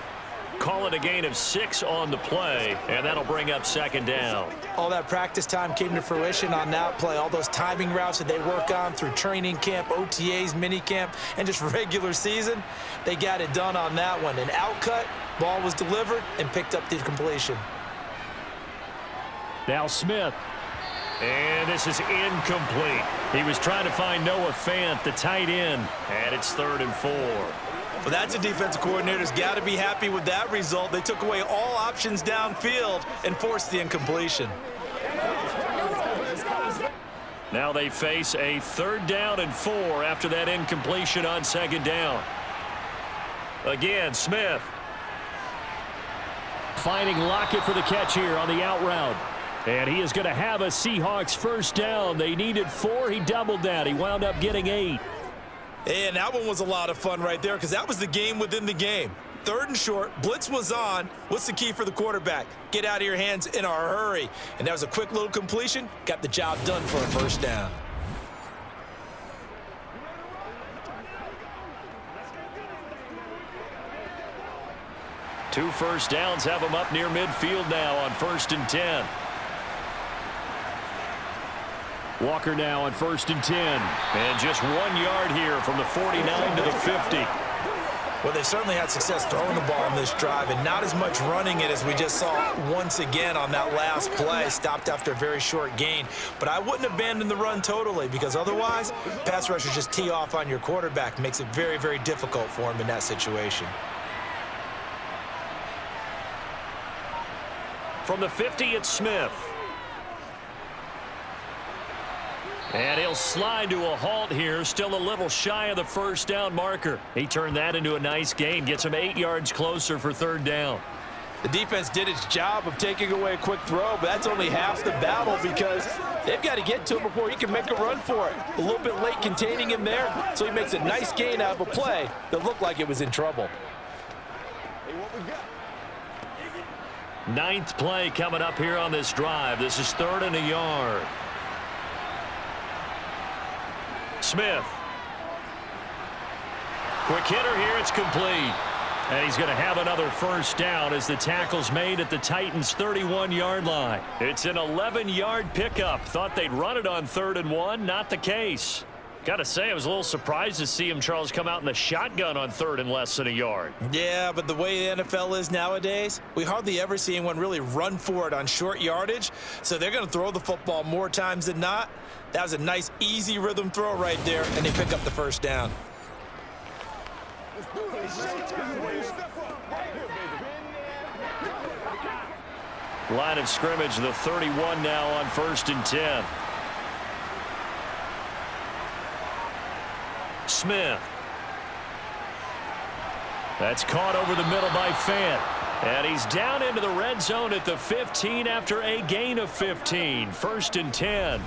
Call it a gain of 6 on the play, and that'll bring up 2nd down. All that practice time came to fruition on that play. All those timing routes that they work on through training camp, OTAs, minicamp, and just regular season, they got it done on that one. An outcut, ball was delivered, and picked up the completion. Now Smith. And this is incomplete. He was trying to find Noah Fant, the tight end, and it's 3rd and 4. Well, that's a defensive coordinator's got to be happy with that result. They took away all options downfield and forced the incompletion. Now they face a 3rd down and 4 after that incompletion on 2nd down. Again, Smith. Finding Lockett for the catch here on the out route. And he is going to have a Seahawks first down. They needed 4. He doubled that. He wound up getting 8. And that one was a lot of fun right there because that was the game within the game. 3rd and short, blitz was on. What's the key for the quarterback? Get out of your hands in a hurry. And that was a quick little completion. Got the job done for a first down. Two first downs have him up near midfield now on 1st and 10. Walker now on 1st and 10. And just 1 yard here from the 49 to the 50. Well, they certainly had success throwing the ball on this drive and not as much running it as we just saw once again on that last play. Stopped after a very short gain. But I wouldn't abandon the run totally because otherwise, pass rushers just tee off on your quarterback. Makes it very, very difficult for him in that situation. From the 50, it's Smith. And he'll slide to a halt here, still a little shy of the first down marker. He turned that into a nice gain, gets him 8 yards closer for 3rd down. The defense did its job of taking away a quick throw, but that's only half the battle because they've got to get to him before he can make a run for it. A little bit late containing him there, so he makes a nice gain out of a play that looked like it was in trouble. 9th play coming up here on this drive. This is 3rd and a yard. Smith. Quick hitter here. It's complete. And he's going to have another first down as the tackle's made at the Titans' 31-yard line. It's an 11-yard pickup. Thought they'd run it on 3rd and 1. Not the case. Got to say, I was a little surprised to see him, Charles, come out in the shotgun on 3rd and less than a yard. Yeah, but the way the NFL is nowadays, we hardly ever see anyone really run for it on short yardage. So they're going to throw the football more times than not. That was a nice, easy rhythm throw right there, and they pick up the first down. Line of scrimmage, the 31 now on 1st and 10. Smith. That's caught over the middle by Fant. And he's down into the red zone at the 15 after a gain of 15. 1st and 10.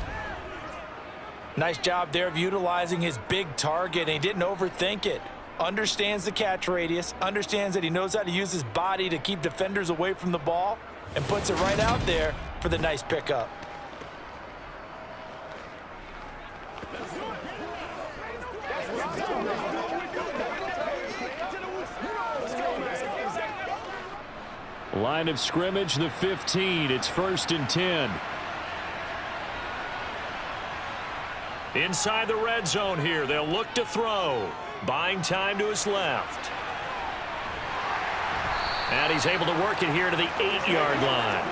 Nice job there of utilizing his big target, and he didn't overthink it. Understands the catch radius, understands that he knows how to use his body to keep defenders away from the ball, and puts it right out there for the nice pickup. Line of scrimmage, the 15. It's 1st and 10. Inside the red zone here. They'll look to throw. Buying time to his left. And he's able to work it here to the 8-yard line.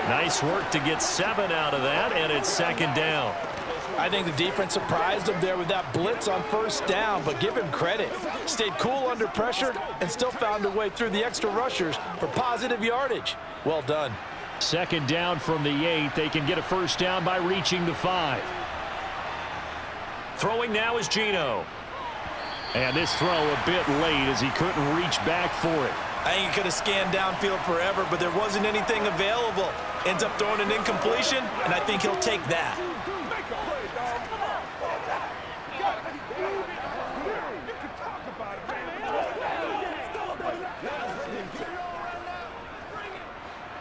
Nice work to get 7 out of that, and it's 2nd down. I think the defense surprised him there with that blitz on 1st down, but give him credit. Stayed cool under pressure and still found a way through the extra rushers for positive yardage. Well done. 2nd down from the 8. They can get a first down by reaching the 5. Throwing now is Geno. And this throw a bit late as he couldn't reach back for it. I think he could have scanned downfield forever, but there wasn't anything available. Ends up throwing an incompletion, and I think he'll take that.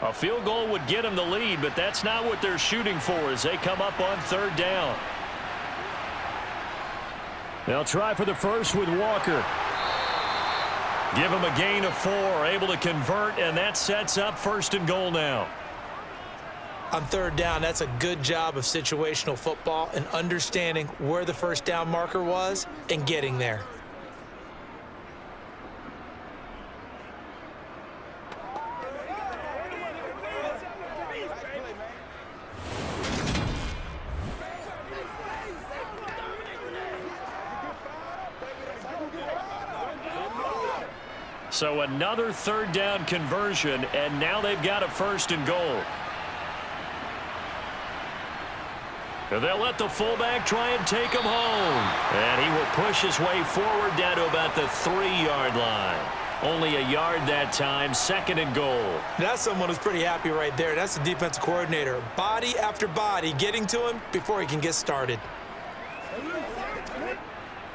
A field goal would get him the lead, but that's not what they're shooting for as they come up on 3rd down. They'll try for the first with Walker. Give him a gain of 4, able to convert, and that sets up 1st and goal now. On 3rd down, that's a good job of situational football and understanding where the first down marker was and getting there. So another 3rd down conversion, and now they've got a 1st and goal. They'll let the fullback try and take him home. And he will push his way forward down to about the 3-yard line. Only a yard that time, 2nd and goal. That's someone who's pretty happy right there. That's the defensive coordinator. Body after body getting to him before he can get started.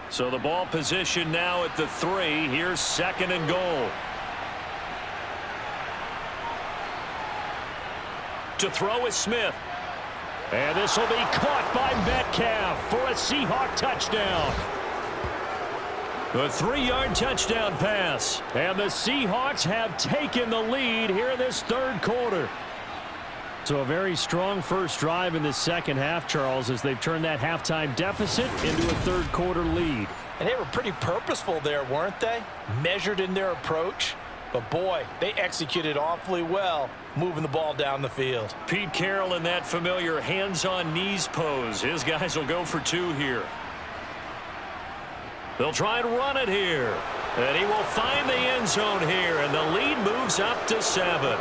So the ball position now at the 3. Here's 2nd and goal. To throw is Smith. And this will be caught by Metcalf for a Seahawk touchdown. A 3-yard touchdown pass. And the Seahawks have taken the lead here in this 3rd quarter. So a very strong first drive in the second half, Charles, as they've turned that halftime deficit into a 3rd quarter lead. And they were pretty purposeful there, weren't they? Measured in their approach. But, boy, they executed awfully well moving the ball down the field. Pete Carroll in that familiar hands-on-knees pose. His guys will go for 2 here. They'll try and run it here. And he will find the end zone here, and the lead moves up to 7.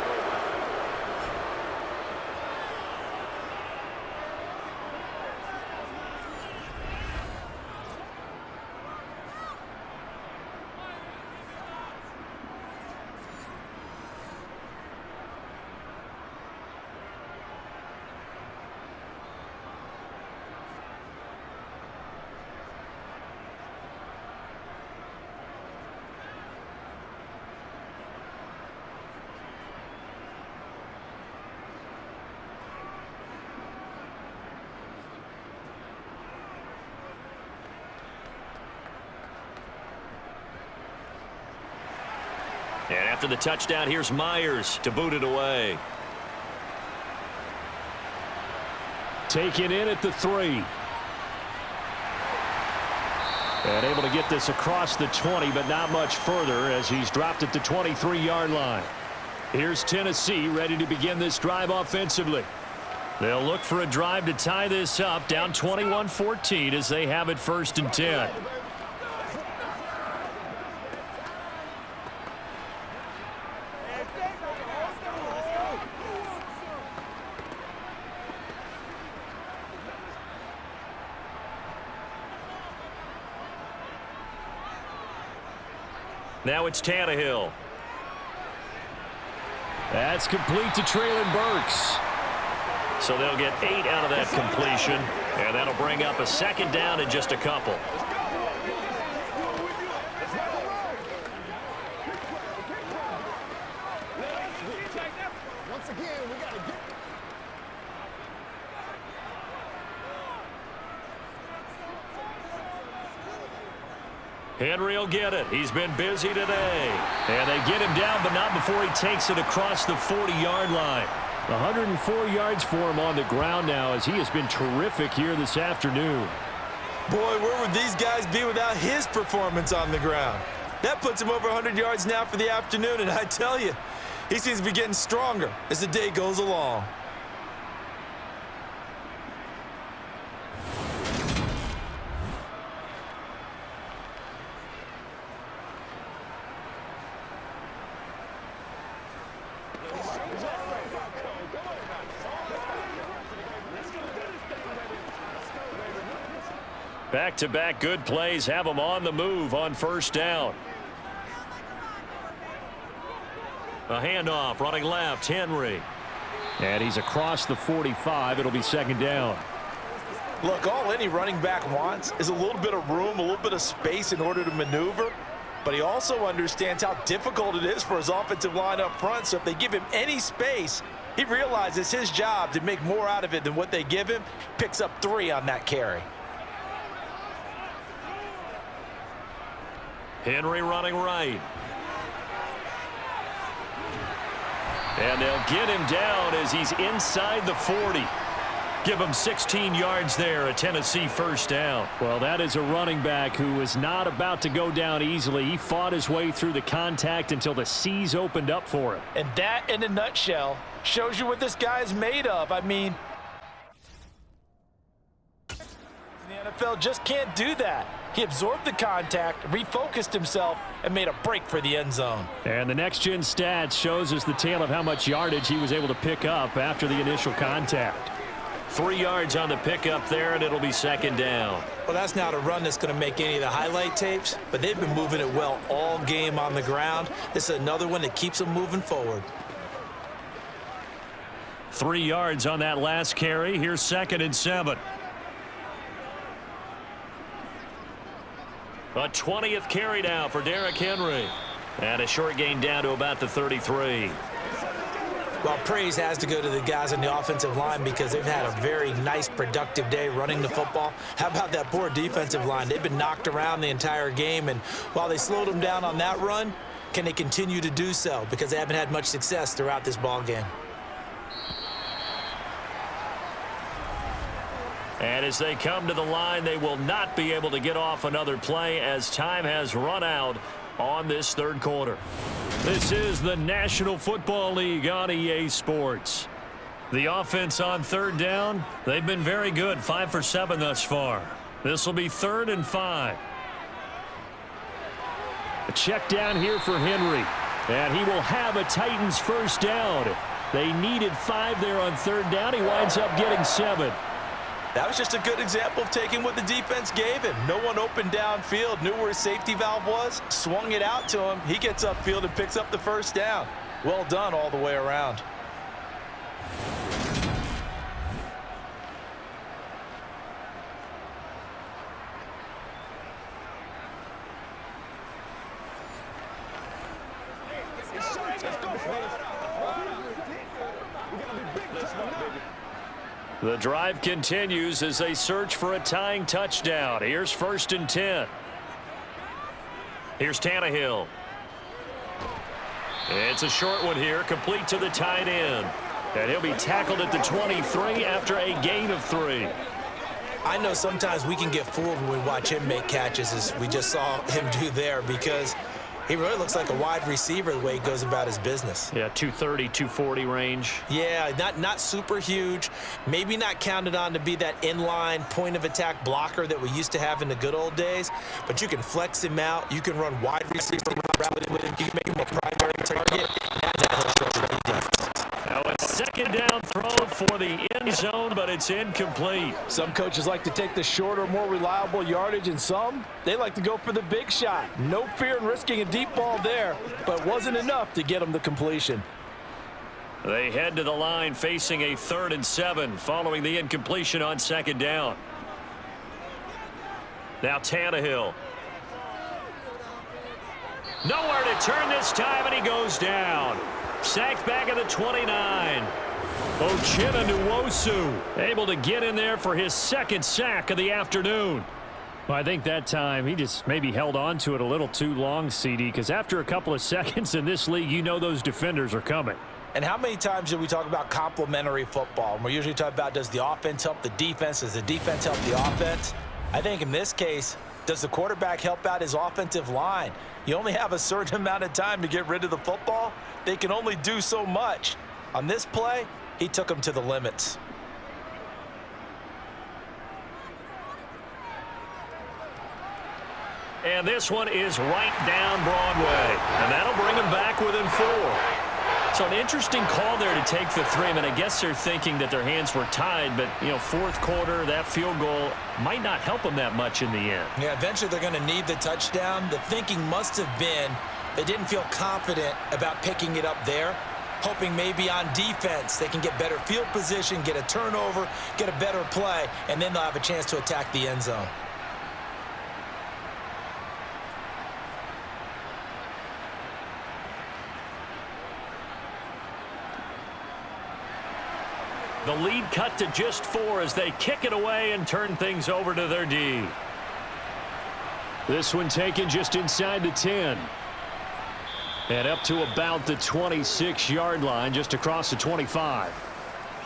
And after the touchdown, here's Myers to boot it away. Taken in at the 3. And able to get this across the 20, but not much further as he's dropped at the 23-yard line. Here's Tennessee ready to begin this drive offensively. They'll look for a drive to tie this up, down 21-14 as they have it 1st and 10. Now it's Tannehill. That's complete to Treylon Burks. So they'll get 8 out of that completion, and that'll bring up a 2nd down in just a couple. Once again, we got to get. Henry will get it. He's been busy today. And they get him down, but not before he takes it across the 40-yard line. 104 yards for him on the ground now as he has been terrific here this afternoon. Boy, where would these guys be without his performance on the ground? That puts him over 100 yards now for the afternoon, and I tell you, he seems to be getting stronger as the day goes along. Back-to-back good plays have them on the move on 1st down. A handoff, running left, Henry. And he's across the 45. It'll be 2nd down. Look, all any running back wants is a little bit of room, a little bit of space in order to maneuver. But he also understands how difficult it is for his offensive line up front. So if they give him any space, he realizes his job to make more out of it than what they give him. Picks up 3 on that carry. Henry running right. And they'll get him down as he's inside the 40. Give him 16 yards there, a Tennessee 1st down. Well, that is a running back who is not about to go down easily. He fought his way through the contact until the seas opened up for him. And that, in a nutshell, shows you what this guy is made of. I mean, the NFL just can't do that. He absorbed the contact, refocused himself, and made a break for the end zone. And the next-gen stats shows us the tale of how much yardage he was able to pick up after the initial contact. 3 yards on the pickup there, and it'll be second down. Well, that's not a run that's going to make any of the highlight tapes, but they've been moving it well all game on the ground. This is another one that keeps them moving forward. 3 yards on that last carry. Here's 2nd and 7. A 20th carry now for Derrick Henry. And a short gain down to about the 33. Well, praise has to go to the guys on the offensive line because they've had a very nice, productive day running the football. How about that poor defensive line? They've been knocked around the entire game, and while they slowed them down on that run, can they continue to do so? Because they haven't had much success throughout this ball game. And as they come to the line, they will not be able to get off another play as time has run out on this third quarter. This is the National Football League on EA Sports. The offense on third down, they've been very good, 5 for 7 thus far. This will be 3rd and 5. A check down here for Henry, and he will have a Titans first down. They needed 5 there on third down. He winds up getting 7. That was just a good example of taking what the defense gave him. No one opened downfield, knew where his safety valve was, swung it out to him. He gets upfield and picks up the first down. Well done all the way around. The drive continues as they search for a tying touchdown. Here's 1st and 10. Here's Tannehill. It's a short one here, complete to the tight end. And he'll be tackled at the 23 after a gain of 3. I know sometimes we can get fooled when we watch him make catches, as we just saw him do there, because he really looks like a wide receiver the way he goes about his business. Yeah, 230, 240 range. Yeah, not super huge. Maybe not counted on to be that inline point-of-attack blocker that we used to have in the good old days. But you can flex him out. You can run wide receiver routes with him. You can make him a primary target. Now a second down throw for the end zone, but it's incomplete. Some coaches like to take the shorter, more reliable yardage, and some, they like to go for the big shot. No fear in risking a deep ball there, but wasn't enough to get them the completion. They head to the line facing a 3rd and 7 following the incompletion on 2nd down. Now Tannehill. Nowhere to turn this time, and he goes down. Sacked back at the 29. Uchenna Nwosu able to get in there for his 2nd sack of the afternoon. Well, I think that time he just maybe held on to it a little too long, CD, because after a couple of seconds in this league, you know those defenders are coming. And how many times do we talk about complementary football? And we're usually talking about, does the offense help the defense? Does the defense help the offense? I think in this case, does the quarterback help out his offensive line? You only have a certain amount of time to get rid of the football. They can only do so much. On this play, he took them to the limits. And this one is right down Broadway. And that'll bring him back within 4. So an interesting call there to take the 3. I mean, I guess they're thinking that their hands were tied, but, you know, 4th quarter, that field goal might not help them that much in the end. Yeah, eventually they're going to need the touchdown. The thinking must have been they didn't feel confident about picking it up there, hoping maybe on defense they can get better field position, get a turnover, get a better play, and then they'll have a chance to attack the end zone. The lead cut to just 4 as they kick it away and turn things over to their D. This one taken just inside the 10. And up to about the 26-yard line, just across the 25.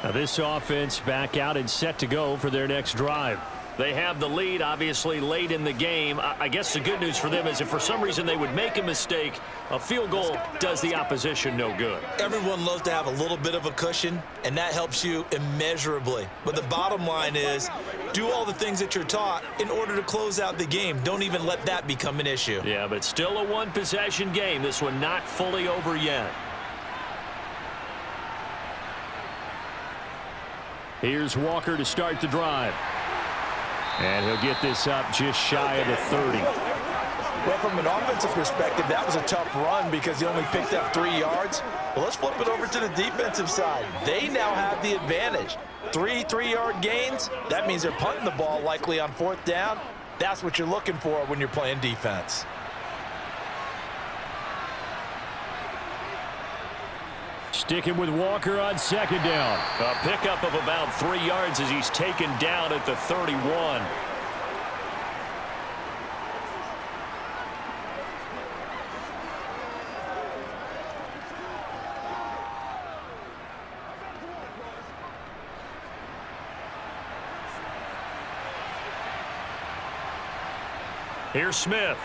Now this offense back out and set to go for their next drive. They have the lead, obviously, late in the game. I guess the good news for them is if for some reason they would make a mistake, a field goal does the opposition no good. Everyone loves to have a little bit of a cushion, and that helps you immeasurably. But the bottom line is, do all the things that you're taught in order to close out the game. Don't even let that become an issue. Yeah, but still a one-possession game. This one not fully over yet. Here's Walker to start the drive. And he'll get this up just shy of the 30. Well, from an offensive perspective, that was a tough run because he only picked up 3 yards. Well, let's flip it over to the defensive side. They now have the advantage. 3 3-yard gains, that means they're punting the ball likely on 4th down. That's what you're looking for when you're playing defense. Sticking with Walker on 2nd down. A pickup of about 3 yards as he's taken down at the 31. Here's Smith.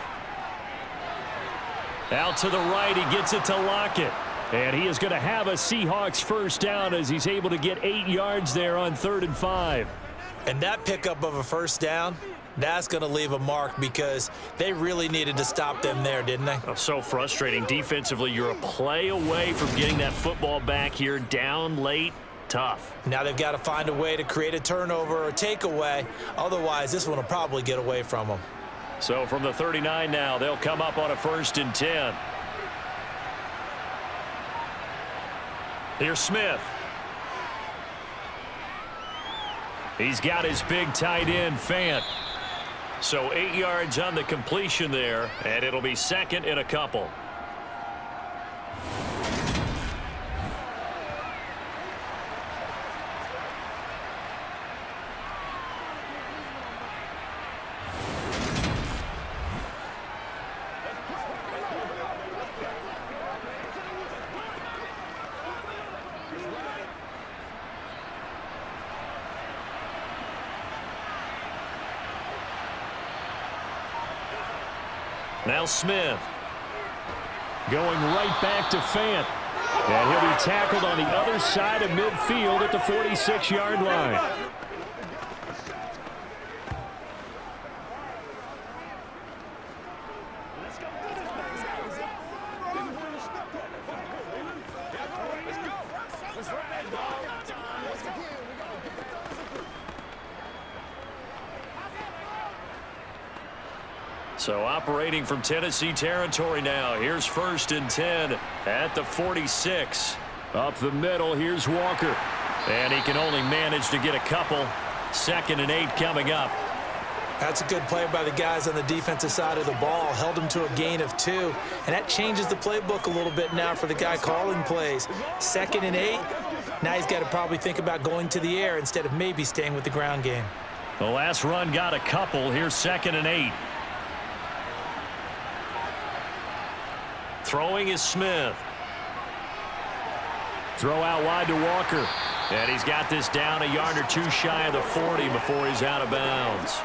Out to the right, he gets it to Lockett. And he is going to have a Seahawks first down as he's able to get 8 yards there on 3rd and 5. And that pickup of a first down, that's going to leave a mark because they really needed to stop them there, didn't they? Oh, so frustrating. Defensively, you're a play away from getting that football back here down late. Tough. Now they've got to find a way to create a turnover or takeaway. Otherwise, this one will probably get away from them. So from the 39 now, they'll come up on a 1st and 10. Here's Smith. He's got his big tight end, Fant. So 8 yards on the completion there, and it'll be 2nd and a couple. Now Smith. Going right back to Fant. And he'll be tackled on the other side of midfield at the 46-yard line. So operating from Tennessee territory now. Here's 1st and 10 at the 46. Up the middle, here's Walker. And he can only manage to get a couple. 2nd and 8 coming up. That's a good play by the guys on the defensive side of the ball. Held him to a gain of 2. And that changes the playbook a little bit now for the guy calling plays. 2nd and 8. Now he's got to probably think about going to the air instead of maybe staying with the ground game. The last run got a couple. Here's 2nd and 8. Throwing is Smith. Throw out wide to Walker. And he's got this down a yard or 2 shy of the 40 before he's out of bounds.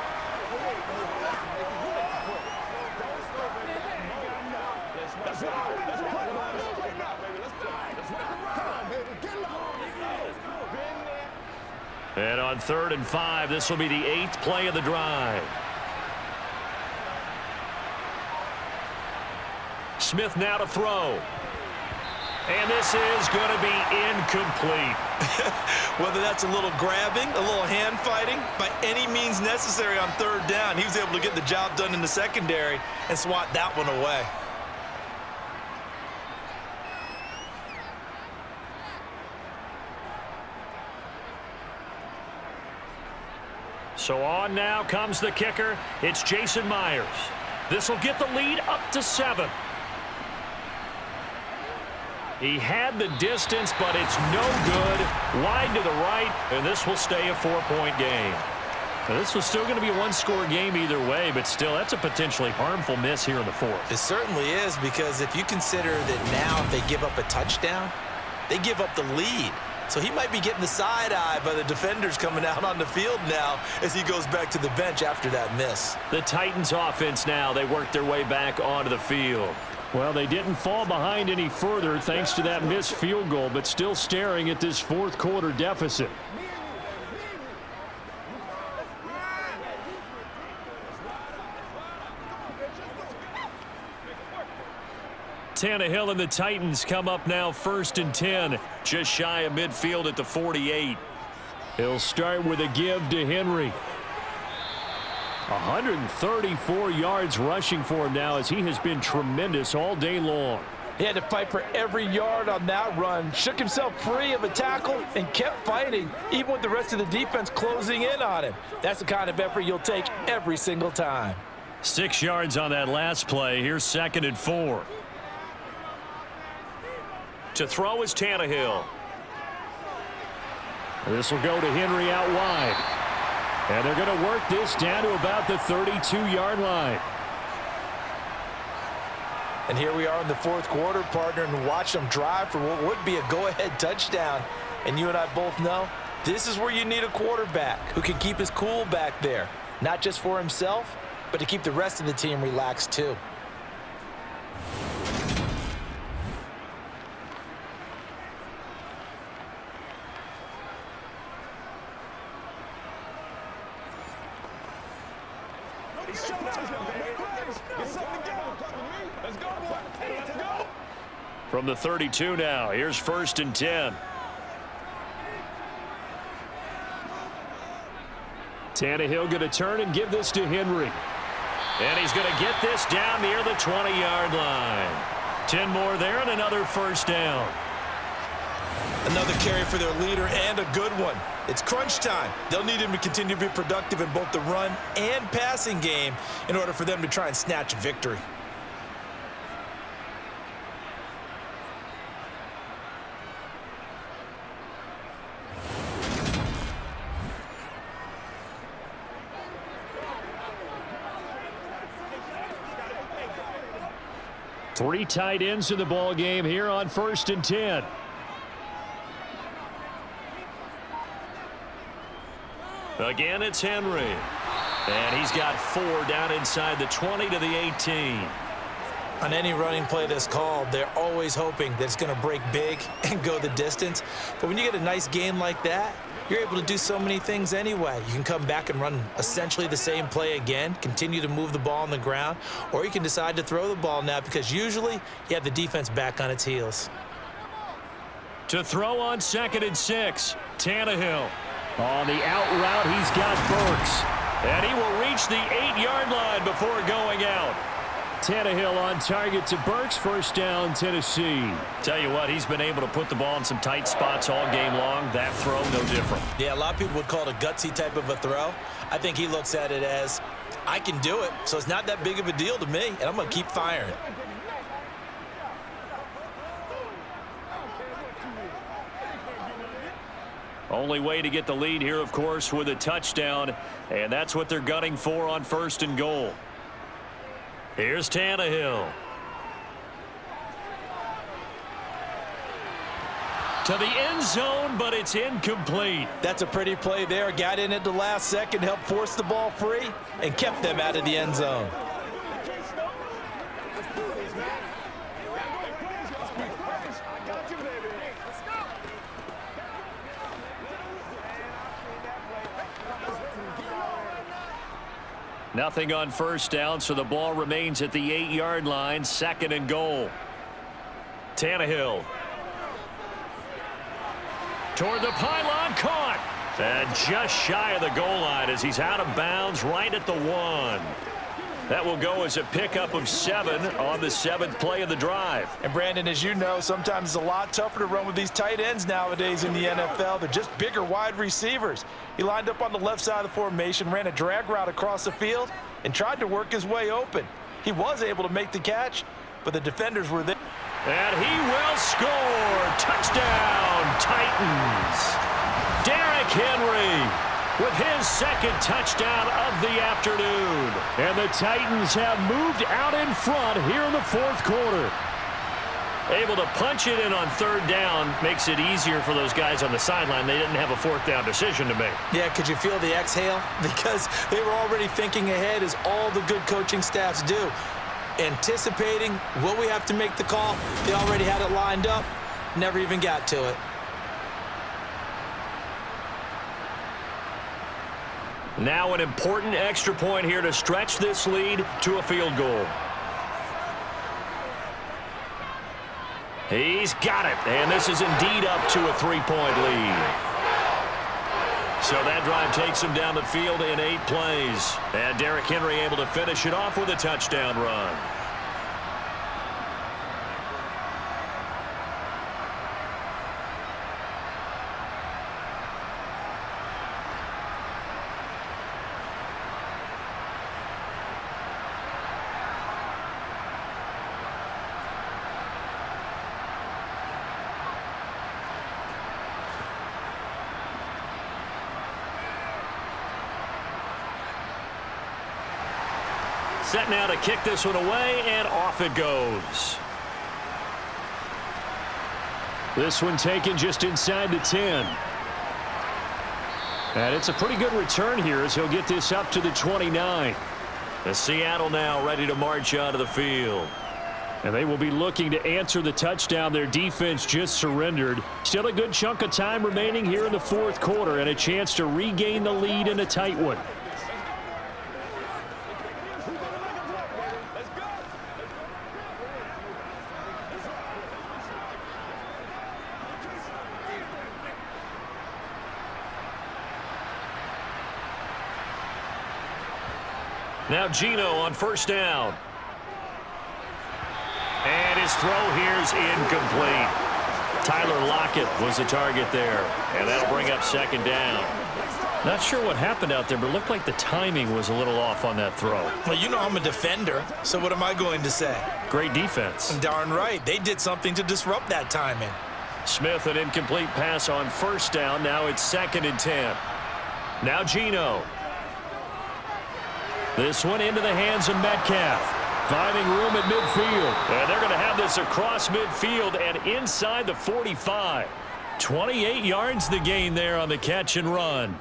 And on 3rd and 5, this will be the 8th play of the drive. Smith now to throw. And this is going to be incomplete. Whether that's a little grabbing, a little hand fighting, by any means necessary on 3rd down, he was able to get the job done in the secondary and swat that one away. So on now comes the kicker. It's Jason Myers. This will get the lead up to 7. He had the distance, but it's no good. Wide to the right, and this will stay a 4-point game. Now, this was still going to be a 1-score game either way, but still, that's a potentially harmful miss here in the 4th. It certainly is, because if you consider that now if they give up a touchdown, they give up the lead. So he might be getting the side eye by the defenders coming out on the field now as he goes back to the bench after that miss. The Titans offense now, they work their way back onto the field. Well, they didn't fall behind any further thanks to that missed field goal, but still staring at this 4th quarter deficit. Tannehill and the Titans come up now 1st and 10, just shy of midfield at the 48. He'll start with a give to Henry. 134 yards rushing for him now as he has been tremendous all day long. He had to fight for every yard on that run, shook himself free of a tackle, and kept fighting, even with the rest of the defense closing in on him. That's the kind of effort you'll take every single time. 6 yards on that last play. Here's 2nd and 4. To throw is Tannehill. This will go to Henry out wide. And they're going to work this down to about the 32-yard line. And here we are in the fourth quarter, partner, and watch them drive for what would be a go-ahead touchdown. And you and I both know this is where you need a quarterback who can keep his cool back there, not just for himself, but to keep the rest of the team relaxed too. From the 32 now, here's 1st and 10. Tannehill going to turn and give this to Henry. And he's going to get this down near the 20-yard line. 10 more there and another 1st down. Another carry for their leader and a good one. It's crunch time. They'll need him to continue to be productive in both the run and passing game in order for them to try and snatch a victory. Three tight ends in the ball game here on 1st and 10. Again, it's Henry. And he's got 4 down inside the 20 to the 18. On any running play that's called, they're always hoping that it's going to break big and go the distance. But when you get a nice gain like that, you're able to do so many things anyway. You can come back and run essentially the same play again, continue to move the ball on the ground, or you can decide to throw the ball now because usually you have the defense back on its heels. To throw on 2nd and 6, Tannehill. On the out route, he's got Burks. And he will reach the 8-yard line before going out. Tannehill on target to Burks. 1st down, Tennessee. Tell you what, he's been able to put the ball in some tight spots all game long. That throw, no different. Yeah, a lot of people would call it a gutsy type of a throw. I think he looks at it as, I can do it, so it's not that big of a deal to me, and I'm going to keep firing. Only way to get the lead here, of course, with a touchdown, and that's what they're gunning for on 1st and goal. Here's Tannehill. To the end zone, but it's incomplete. That's a pretty play there. Got in at the last second, helped force the ball free, and kept them out of the end zone. Nothing on 1st down, so the ball remains at the 8-yard line. 2nd and goal. Tannehill. Toward the pylon, caught. And just shy of the goal line as he's out of bounds right at the 1. That will go as a pickup of 7 on the 7th play of the drive. And Brandon, as you know, sometimes it's a lot tougher to run with these tight ends nowadays in the NFL. They're just bigger wide receivers. He lined up on the left side of the formation, ran a drag route across the field, and tried to work his way open. He was able to make the catch, but the defenders were there. And he will score. Touchdown, Titans. Derrick Henry with his 2nd touchdown of the afternoon. And the Titans have moved out in front here in the 4th quarter. Able to punch it in on 3rd down makes it easier for those guys on the sideline. They didn't have a 4th down decision to make. Yeah, could you feel the exhale? Because they were already thinking ahead, as all the good coaching staffs do. Anticipating, will we have to make the call? They already had it lined up, never even got to it. Now an important extra point here to stretch this lead to a field goal. He's got it, and this is indeed up to a 3-point lead. So that drive takes him down the field in 8 plays. And Derrick Henry able to finish it off with a touchdown run. Set now to kick this one away, and off it goes. This one taken just inside the 10. And it's a pretty good return here as he'll get this up to the 29. The Seattle now ready to march out of the field. And they will be looking to answer the touchdown their defense just surrendered. Still a good chunk of time remaining here in the fourth quarter and a chance to regain the lead in a tight one. Now Geno on first down. And his throw here is incomplete. Tyler Lockett was the target there. And that'll bring up second down. Not sure what happened out there, but it looked like the timing was a little off on that throw. Well, you know I'm a defender, so what am I going to say? Great defense. Darn right. They did something to disrupt that timing. Smith, an incomplete pass on first down. Now it's 2nd and 10. Now Geno. This one into the hands of Metcalf. Finding room at midfield. And they're going to have this across midfield and inside the 45. 28 yards the gain there on the catch and run.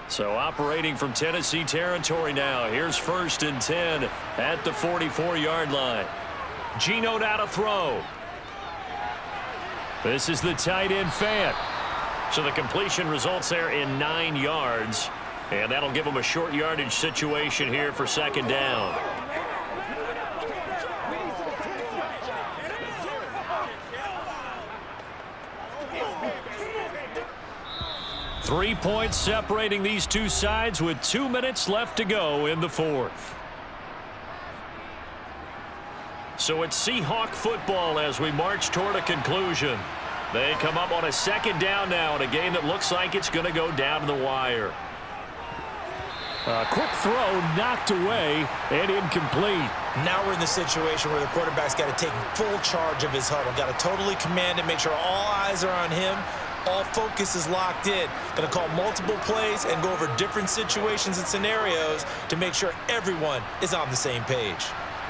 So operating from Tennessee territory now. Here's 1st and 10 at the 44-yard line. Geno now to throw. This is the tight end Fant. So the completion results there in 9 yards. And that'll give them a short yardage situation here for 2nd down. Three points separating these two sides with 2 minutes left to go in the fourth. So it's Seahawk football as we march toward a conclusion. They come up on a 2nd down now in a game that looks like it's going to go down to the wire. A quick throw knocked away and incomplete. Now we're in the situation where the quarterback's got to take full charge of his huddle. Got to totally command it, make sure all eyes are on him. All focus is locked in. Going to call multiple plays and go over different situations and scenarios to make sure everyone is on the same page.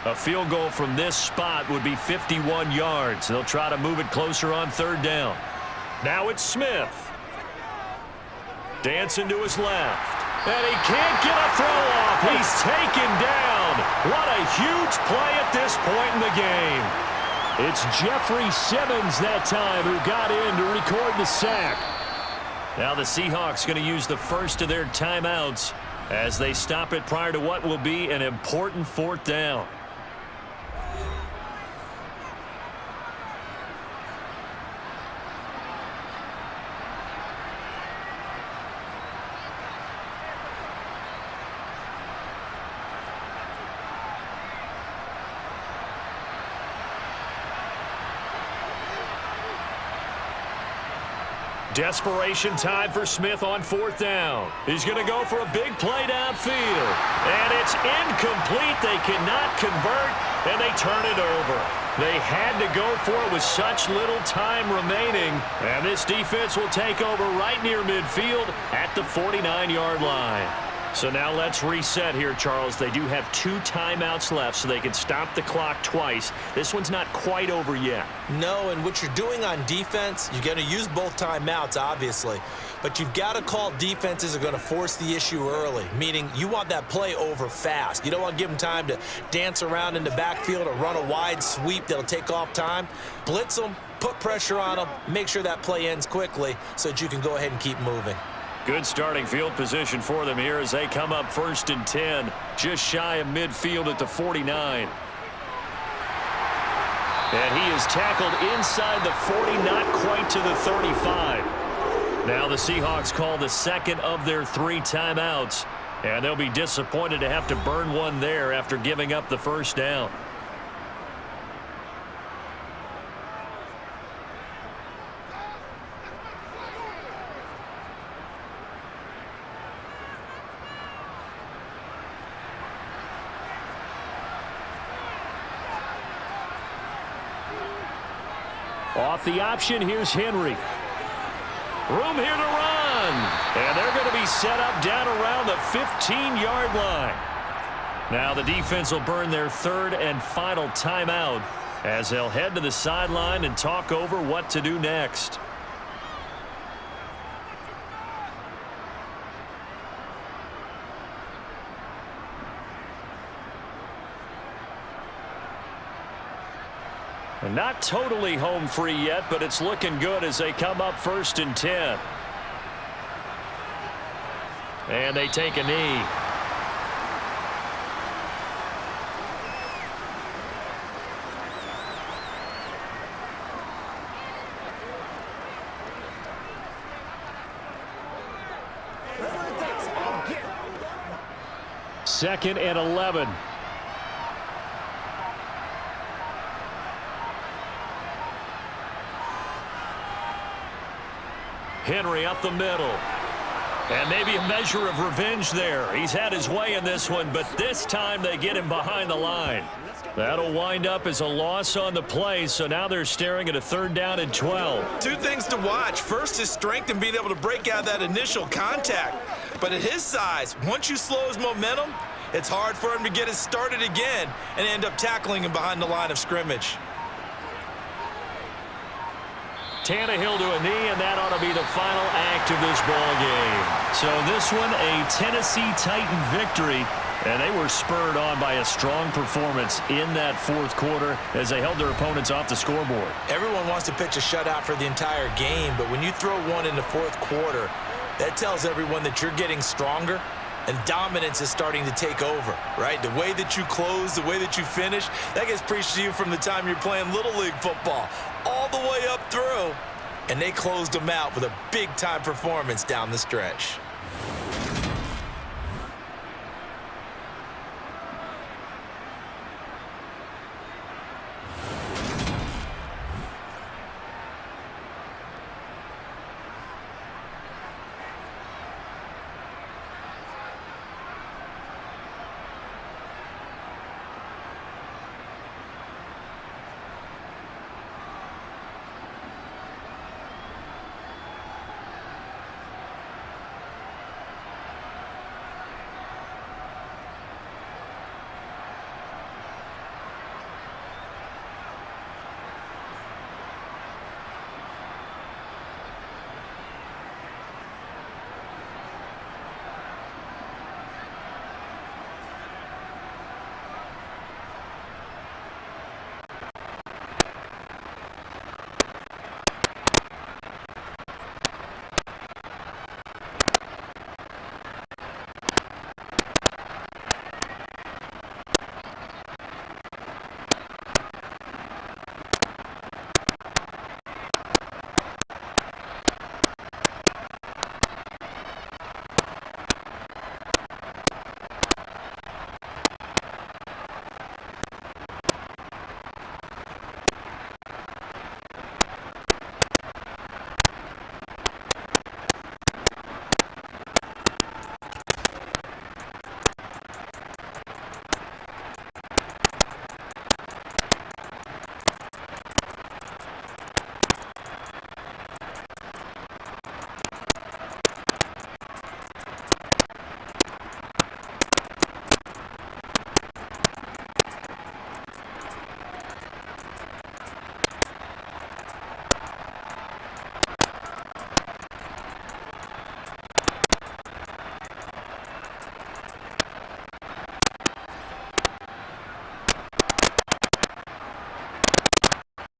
A field goal from this spot would be 51 yards. They'll try to move it closer on 3rd down. Now it's Smith. Dancing to his left. And he can't get a throw off. He's taken down. What a huge play at this point in the game. It's Jeffrey Simmons that time who got in to record the sack. Now the Seahawks going to use the first of their timeouts as they stop it prior to what will be an important 4th down. Desperation time for Smith on 4th down. He's going to go for a big play downfield. And it's incomplete. They cannot convert, and they turn it over. They had to go for it with such little time remaining. And this defense will take over right near midfield at the 49-yard line. So now let's reset here, Charles. They do have 2 timeouts left, so they can stop the clock twice. This one's not quite over yet. No, and what you're doing on defense, you're going to use both timeouts, obviously. But you've got to call defenses are going to force the issue early, meaning you want that play over fast. You don't want to give them time to dance around in the backfield or run a wide sweep that'll take off time. Blitz them, put pressure on them, make sure that play ends quickly so that you can go ahead and keep moving. Good starting field position for them here as they come up 1st and 10, just shy of midfield at the 49. And he is tackled inside the 40, not quite to the 35. Now the Seahawks call the second of their 3 timeouts, and they'll be disappointed to have to burn one there after giving up the first down. Off the option, here's Henry. Room here to run. And they're going to be set up down around the 15-yard line. Now the defense will burn their 3rd and final timeout as they'll head to the sideline and talk over what to do next. And not totally home free yet, but it's looking good as they come up 1st and 10. And they take a knee. Second and 11. Henry up the middle. And maybe a measure of revenge there. He's had his way in this one, but this time they get him behind the line. That'll wind up as a loss on the play, so now they're staring at a 3rd down and 12. 2 things to watch. First, his strength and being able to break out that initial contact. But at his size, once you slow his momentum, it's hard for him to get it started again and end up tackling him behind the line of scrimmage. Tannehill to a knee, and that ought to be the final act of this ball game. So this one, a Tennessee Titan victory, and they were spurred on by a strong performance in that 4th quarter as they held their opponents off the scoreboard. Everyone wants to pitch a shutout for the entire game, but when you throw one in the 4th quarter, that tells everyone that you're getting stronger and dominance is starting to take over, right? The way that you close, the way that you finish, that gets preached to you from the time you're playing Little League football all the way up through, and they closed them out with a big-time performance down the stretch.